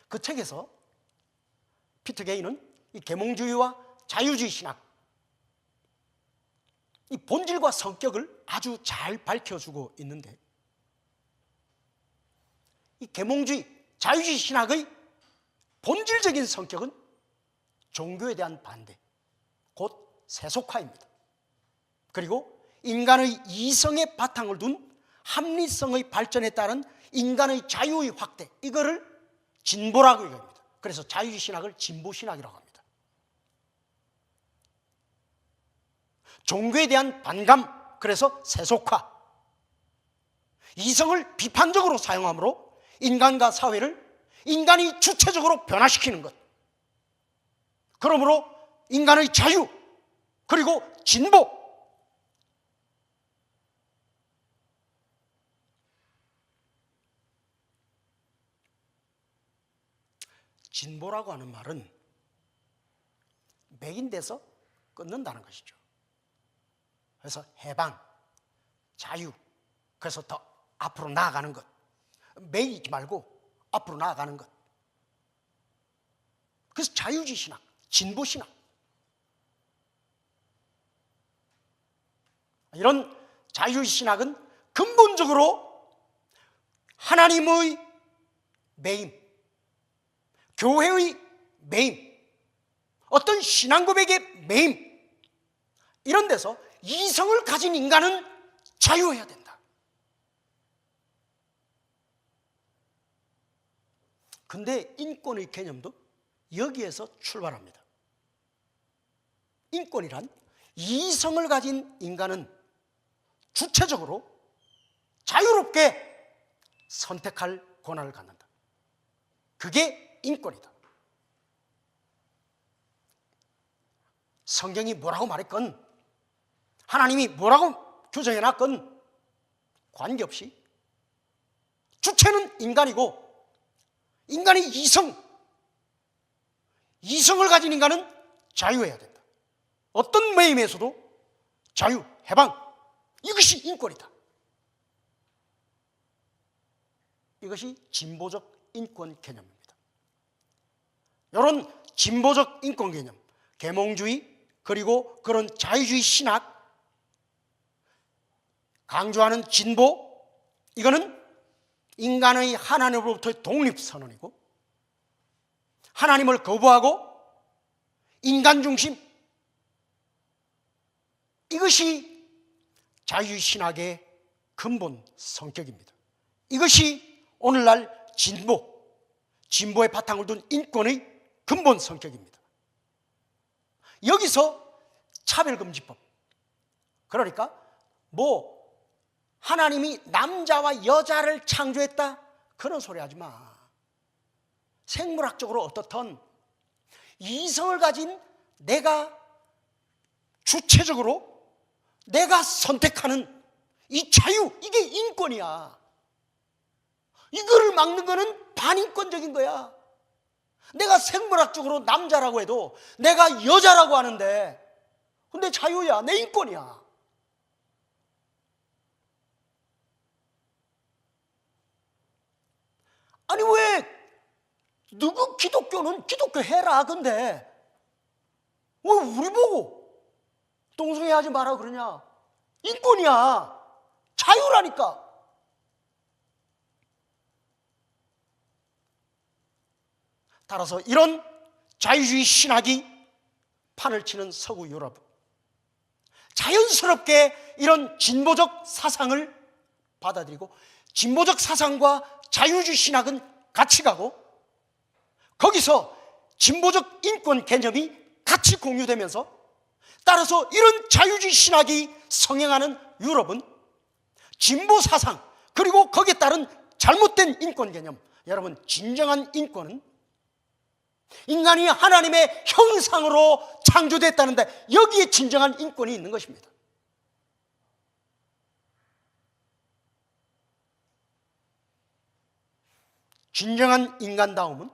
그 책에서 피터 게이는 이 계몽주의와 자유주의 신학, 이 본질과 성격을 아주 잘 밝혀주고 있는데, 이 계몽주의, 자유주의 신학의 본질적인 성격은 종교에 대한 반대, 곧 세속화입니다. 그리고 인간의 이성의 바탕을 둔 합리성의 발전에 따른 인간의 자유의 확대, 이거를 진보라고 얘기합니다. 그래서 자유주의 신학을 진보신학이라고 합니다. 종교에 대한 반감, 그래서 세속화. 이성을 비판적으로 사용함으로 인간과 사회를 인간이 주체적으로 변화시키는 것. 그러므로 인간의 자유, 그리고 진보. 진보라고 하는 말은 매인돼서 끊는다는 것이죠. 그래서 해방, 자유, 그래서 더 앞으로 나아가는 것. 매이지 말고 앞으로 나아가는 것. 그래서 자유주의 신학, 진보 신학. 이런 자유주의 신학은 근본적으로 하나님의 매임, 교회의 매임, 어떤 신앙 고백의 매임, 이런 데서 이성을 가진 인간은 자유해야 된다. 근데 인권의 개념도 여기에서 출발합니다. 인권이란 이성을 가진 인간은 주체적으로 자유롭게 선택할 권한을 갖는다. 그게 인권이다. 성경이 뭐라고 말했건, 하나님이 뭐라고 규정해놨건 관계없이 주체는 인간이고, 인간의 이성을 가진 인간은 자유해야 된다. 어떤 매임에서도 자유, 해방, 이것이 인권이다. 이것이 진보적 인권 개념입니다. 이런 진보적 인권 개념, 계몽주의, 그리고 그런 자유주의 신학, 강조하는 진보, 이거는 인간의 하나님으로부터의 독립선언이고, 하나님을 거부하고 인간 중심, 이것이 자유주의 신학의 근본 성격입니다. 이것이 오늘날 진보의 바탕을 둔 인권의 근본 성격입니다. 여기서 차별금지법, 그러니까 하나님이 남자와 여자를 창조했다, 그런 소리 하지 마. 생물학적으로 어떻든 이성을 가진 내가 주체적으로 내가 선택하는 이 자유, 이게 인권이야. 이거를 막는 거는 반인권적인 거야. 내가 생물학적으로 남자라고 해도 내가 여자라고 하는데, 근데 자유야, 내 인권이야. 아니 왜 누구 기독교는 기독교 해라, 근데 왜 우리 보고 동성애 하지 마라 그러냐? 인권이야, 자유라니까. 따라서 이런 자유주의 신학이 판을 치는 서구 유럽, 자연스럽게 이런 진보적 사상을 받아들이고, 진보적 사상과 자유주의 신학은 같이 가고, 거기서 진보적 인권 개념이 같이 공유되면서, 따라서 이런 자유주의 신학이 성행하는 유럽은 진보 사상, 그리고 거기에 따른 잘못된 인권 개념, 여러분, 진정한 인권은 인간이 하나님의 형상으로 창조됐다는데, 여기에 진정한 인권이 있는 것입니다. 진정한 인간다움은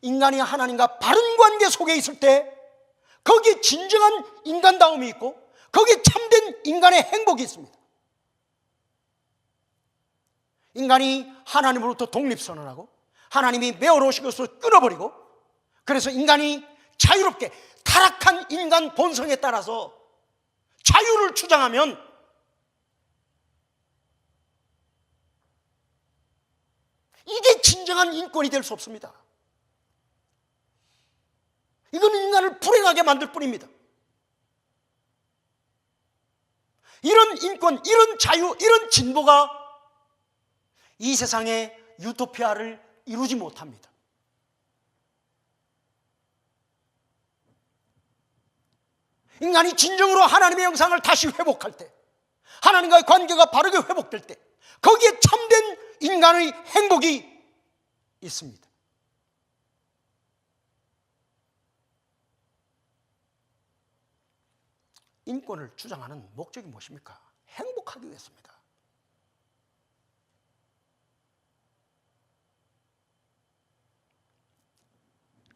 인간이 하나님과 바른 관계 속에 있을 때 거기에 진정한 인간다움이 있고, 거기에 참된 인간의 행복이 있습니다. 인간이 하나님으로부터 독립선언하고 하나님이 메어놓으신 것을 끊어버리고, 그래서 인간이 자유롭게 타락한 인간 본성에 따라서 자유를 주장하면, 이게 진정한 인권이 될 수 없습니다. 이건 인간을 불행하게 만들 뿐입니다. 이런 인권, 이런 자유, 이런 진보가 이 세상의 유토피아를 이루지 못합니다. 인간이 진정으로 하나님의 형상을 다시 회복할 때, 하나님과의 관계가 바르게 회복될 때, 거기에 참된 인간의 행복이 있습니다. 인권을 주장하는 목적이 무엇입니까? 행복하기 위해서입니다.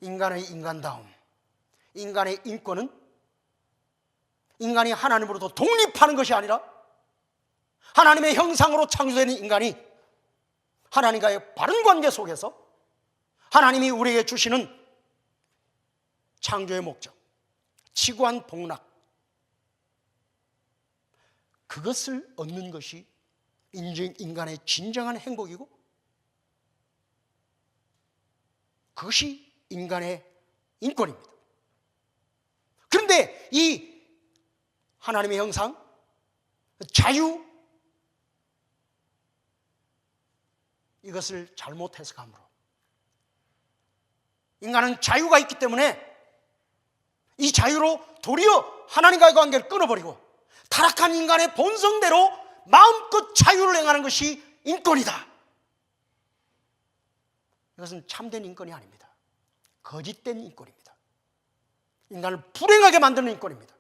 인간의 인간다움, 인간의 인권은 인간이 하나님으로부터 독립하는 것이 아니라 하나님의 형상으로 창조된 인간이 하나님과의 바른 관계 속에서 하나님이 우리에게 주시는 창조의 목적, 지구한 복락, 그것을 얻는 것이 인간의 진정한 행복이고, 그것이 인간의 인권입니다. 그런데 이 하나님의 형상, 자유, 이것을 잘못 해석함으로 인간은 자유가 있기 때문에 이 자유로 도리어 하나님과의 관계를 끊어버리고 타락한 인간의 본성대로 마음껏 자유를 행하는 것이 인권이다. 이것은 참된 인권이 아닙니다. 거짓된 인권입니다. 인간을 불행하게 만드는 인권입니다.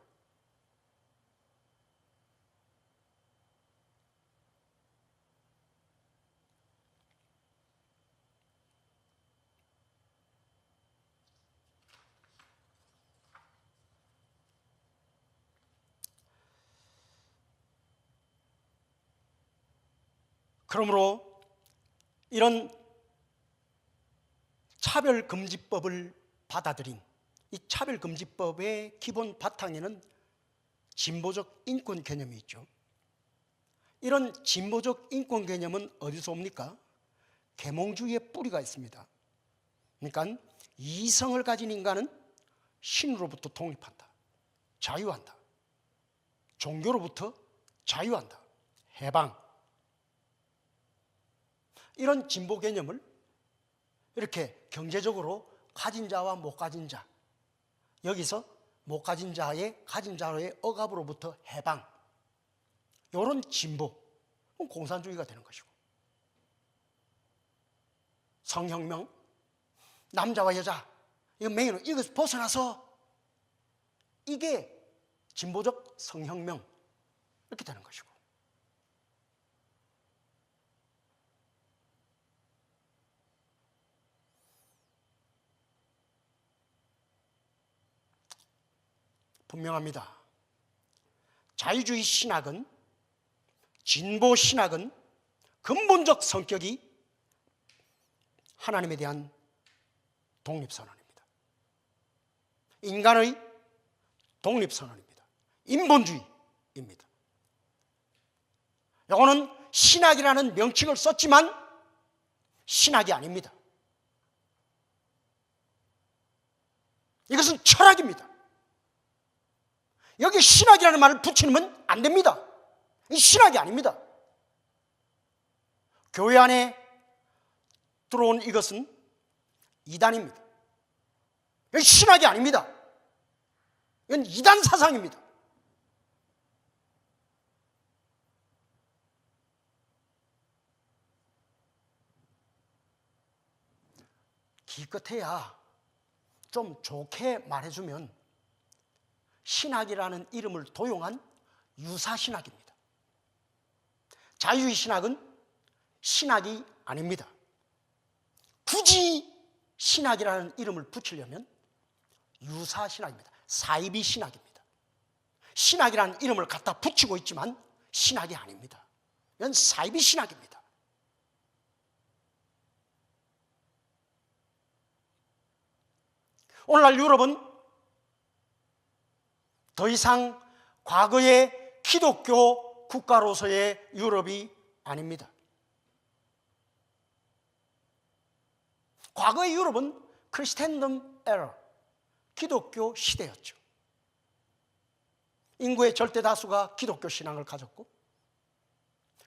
그러므로 이런 차별금지법을 받아들인 이 차별금지법의 기본 바탕에는 진보적 인권 개념이 있죠. 이런 진보적 인권 개념은 어디서 옵니까? 계몽주의의 뿌리가 있습니다. 그러니까 이성을 가진 인간은 신으로부터 독립한다, 자유한다, 종교로부터 자유한다, 해방, 이런 진보 개념을 이렇게 경제적으로 가진 자와 못 가진 자, 여기서 못 가진 자의 가진 자의 억압으로부터 해방, 이런 진보, 공산주의가 되는 것이고, 성혁명, 남자와 여자, 이것을 벗어나서 이게 진보적 성혁명, 이렇게 되는 것이고, 분명합니다. 자유주의 신학은, 진보 신학은 근본적 성격이 하나님에 대한 독립선언입니다. 인간의 독립선언입니다. 인본주의입니다. 이거는 신학이라는 명칭을 썼지만 신학이 아닙니다. 이것은 철학입니다. 여기 신학이라는 말을 붙이면 안 됩니다. 이 신학이 아닙니다. 교회 안에 들어온 이것은 이단입니다. 이건 신학이 아닙니다. 이건 이단 사상입니다. 기껏해야 좀 좋게 말해주면 신학이라는 이름을 도용한 유사신학입니다. 자유주의 신학은 신학이 아닙니다. 굳이 신학이라는 이름을 붙이려면 유사신학입니다. 사이비 신학입니다. 신학이라는 이름을 갖다 붙이고 있지만 신학이 아닙니다. 이건 사이비 신학입니다. 오늘날 유럽은 더 이상 과거의 기독교 국가로서의 유럽이 아닙니다. 과거의 유럽은 크리스텐덤 에러, 기독교 시대였죠. 인구의 절대 다수가 기독교 신앙을 가졌고,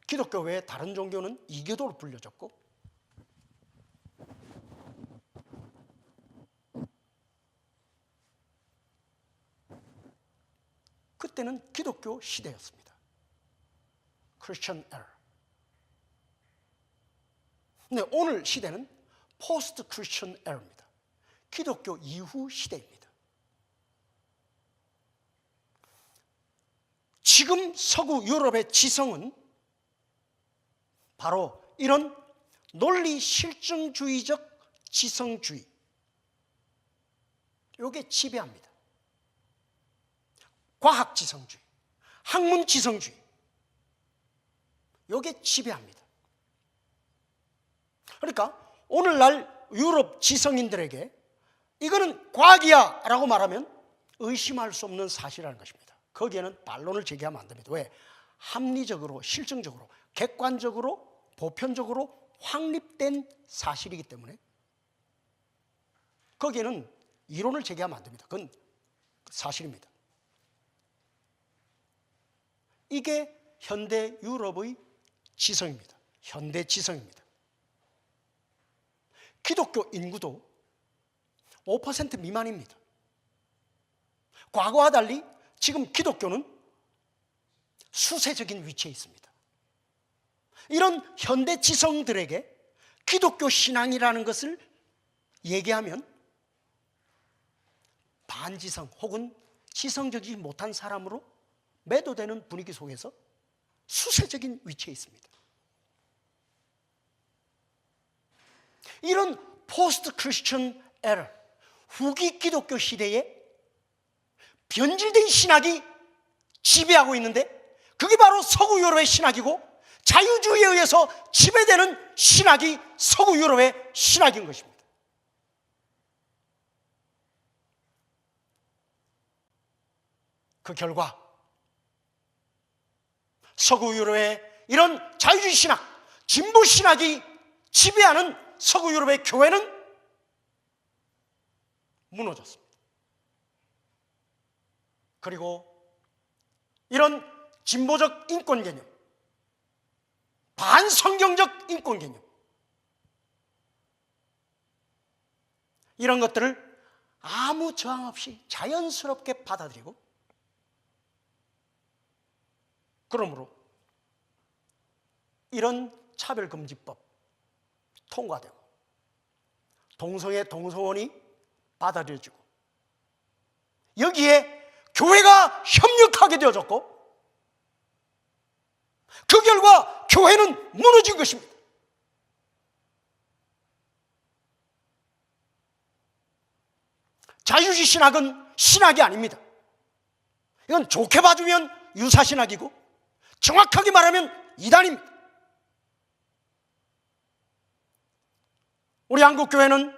기독교 외에 다른 종교는 이교도로 불려졌고, 그때는 기독교 시대였습니다. Christian era. 근데 오늘 시대는 포스트 크리스천 에라입니다. 기독교 이후 시대입니다. 지금 서구 유럽의 지성은 바로 이런 논리 실증주의적 지성주의, 이게 지배합니다. 과학 지성주의, 학문 지성주의, 이게 지배합니다. 그러니까 오늘날 유럽 지성인들에게 이거는 과학이야 라고 말하면 의심할 수 없는 사실이라는 것입니다. 거기에는 반론을 제기하면 안 됩니다. 왜? 합리적으로, 실증적으로, 객관적으로, 보편적으로 확립된 사실이기 때문에 거기에는 이론을 제기하면 안 됩니다. 그건 사실입니다. 이게 현대 유럽의 지성입니다. 현대 지성입니다. 기독교 인구도 5% 미만입니다. 과거와 달리 지금 기독교는 수세적인 위치에 있습니다. 이런 현대 지성들에게 기독교 신앙이라는 것을 얘기하면 반지성 혹은 지성적이지 못한 사람으로 매도되는 분위기 속에서 수세적인 위치에 있습니다. 이런 포스트 크리스천 에라, 후기 기독교 시대에 변질된 신학이 지배하고 있는데, 그게 바로 서구 유럽의 신학이고 자유주의에 의해서 지배되는 신학이 서구 유럽의 신학인 것입니다. 그 결과 서구 유럽의 이런 자유주의 신학, 진보 신학이 지배하는 서구 유럽의 교회는 무너졌습니다. 그리고 이런 진보적 인권 개념, 반성경적 인권 개념, 이런 것들을 아무 저항 없이 자연스럽게 받아들이고, 그러므로 이런 차별금지법 통과되고 동성애 동성혼이 받아들여지고 여기에 교회가 협력하게 되어졌고, 그 결과 교회는 무너진 것입니다. 자유주의 신학은 신학이 아닙니다. 이건 좋게 봐주면 유사신학이고 정확하게 말하면 이단입니다. 우리 한국교회는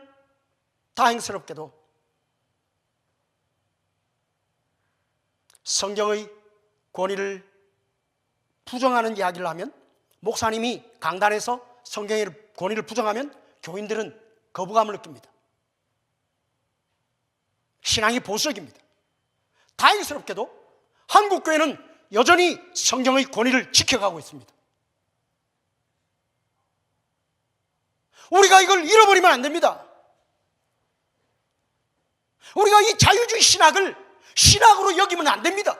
다행스럽게도 성경의 권위를 부정하는 이야기를 하면, 목사님이 강단에서 성경의 권위를 부정하면 교인들은 거부감을 느낍니다. 신앙이 보수적입니다. 다행스럽게도 한국교회는 여전히 성경의 권위를 지켜가고 있습니다. 우리가 이걸 잃어버리면 안 됩니다. 우리가 이 자유주의 신학을 신학으로 여기면 안 됩니다.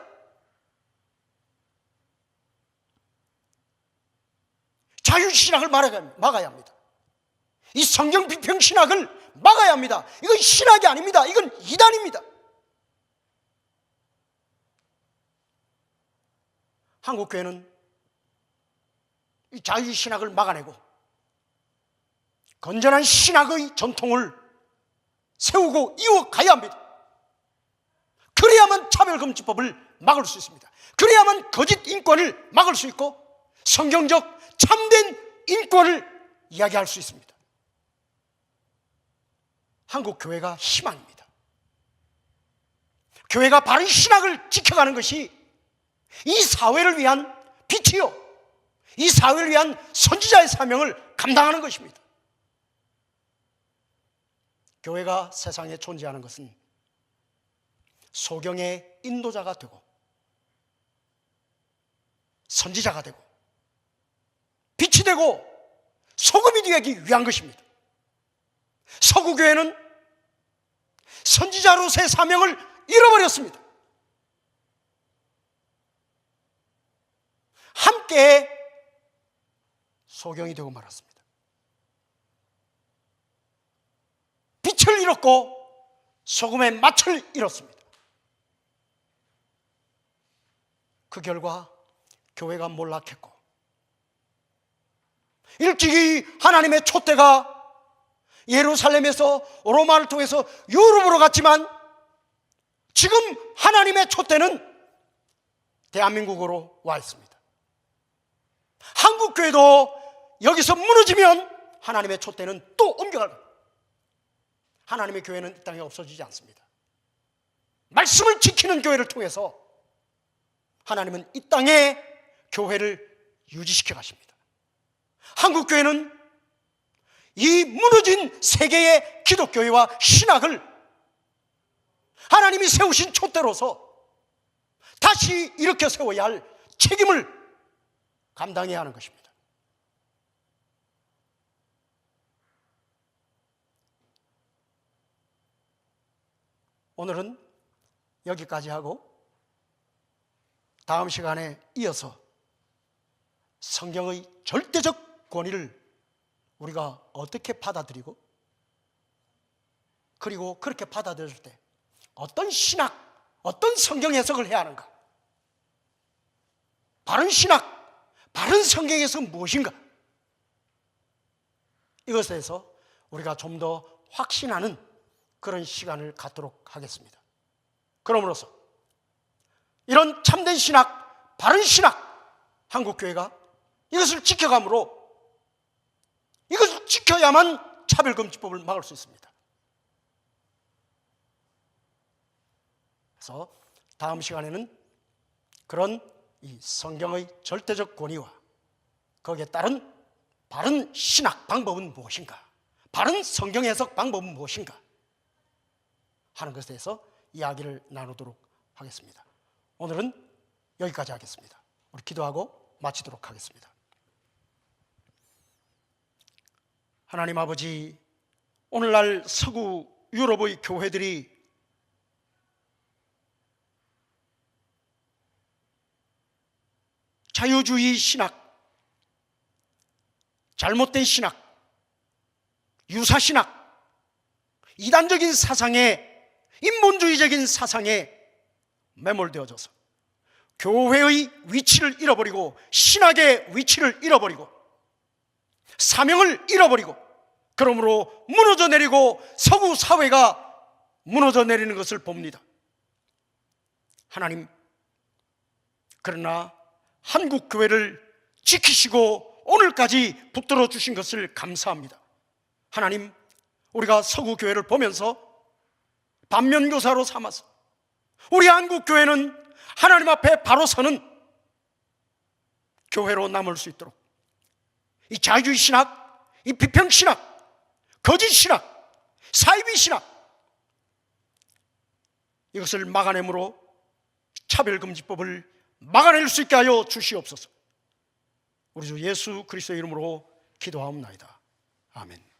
자유주의 신학을 막아야 합니다. 이 성경 비평 신학을 막아야 합니다. 이건 신학이 아닙니다. 이건 이단입니다. 한국교회는 이 자유주의 신학을 막아내고 건전한 신학의 전통을 세우고 이어가야 합니다. 그래야만 차별금지법을 막을 수 있습니다. 그래야만 거짓 인권을 막을 수 있고 성경적 참된 인권을 이야기할 수 있습니다. 한국 교회가 희망입니다. 교회가 바른 신학을 지켜가는 것이 이 사회를 위한 빛이요, 이 사회를 위한 선지자의 사명을 감당하는 것입니다. 교회가 세상에 존재하는 것은 소경의 인도자가 되고 선지자가 되고 빛이 되고 소금이 되기 위한 것입니다. 서구교회는 선지자로서의 사명을 잃어버렸습니다. 함께 소경이 되고 말았습니다. 빛을 잃었고 소금의 맛을 잃었습니다. 그 결과 교회가 몰락했고 일찍이 하나님의 촛대가 예루살렘에서 로마를 통해서 유럽으로 갔지만 지금 하나님의 촛대는 대한민국으로 와 있습니다. 한국교회도 여기서 무너지면 하나님의 촛대는 또 옮겨갈 겁니다. 하나님의 교회는 이 땅에 없어지지 않습니다. 말씀을 지키는 교회를 통해서 하나님은 이 땅에 교회를 유지시켜 가십니다. 한국교회는 이 무너진 세계의 기독교회와 신학을 하나님이 세우신 촛대로서 다시 일으켜 세워야 할 책임을 감당해야 하는 것입니다. 오늘은 여기까지 하고 다음 시간에 이어서 성경의 절대적 권위를 우리가 어떻게 받아들이고 그리고 그렇게 받아들일 때 어떤 신학, 어떤 성경 해석을 해야 하는가, 바른 신학, 바른 성경 해석은 무엇인가, 이것에 대해서 우리가 좀 더 확신하는 그런 시간을 갖도록 하겠습니다. 그러므로서 이런 참된 신학, 바른 신학, 한국교회가 이것을 지켜감으로 이것을 지켜야만 차별금지법을 막을 수 있습니다. 그래서 다음 시간에는 그런 이 성경의 절대적 권위와 거기에 따른 바른 신학 방법은 무엇인가, 바른 성경 해석 방법은 무엇인가 하는 것에 대해서 이야기를 나누도록 하겠습니다. 오늘은 여기까지 하겠습니다. 우리 기도하고 마치도록 하겠습니다. 하나님 아버지, 오늘날 서구 유럽의 교회들이 자유주의 신학, 잘못된 신학, 유사신학, 이단적인 사상에, 인본주의적인 사상에 매몰되어져서 교회의 위치를 잃어버리고 신학의 위치를 잃어버리고 사명을 잃어버리고 그러므로 무너져 내리고 서구 사회가 무너져 내리는 것을 봅니다. 하나님, 그러나 한국 교회를 지키시고 오늘까지 붙들어 주신 것을 감사합니다. 하나님, 우리가 서구 교회를 보면서 반면교사로 삼아서 우리 한국 교회는 하나님 앞에 바로 서는 교회로 남을 수 있도록 이 자유주의 신학, 이 비평 신학, 거짓 신학, 사이비 신학, 이것을 막아내므로 차별금지법을 막아낼 수 있게 하여 주시옵소서. 우리 주 예수 그리스도의 이름으로 기도하옵나이다. 아멘.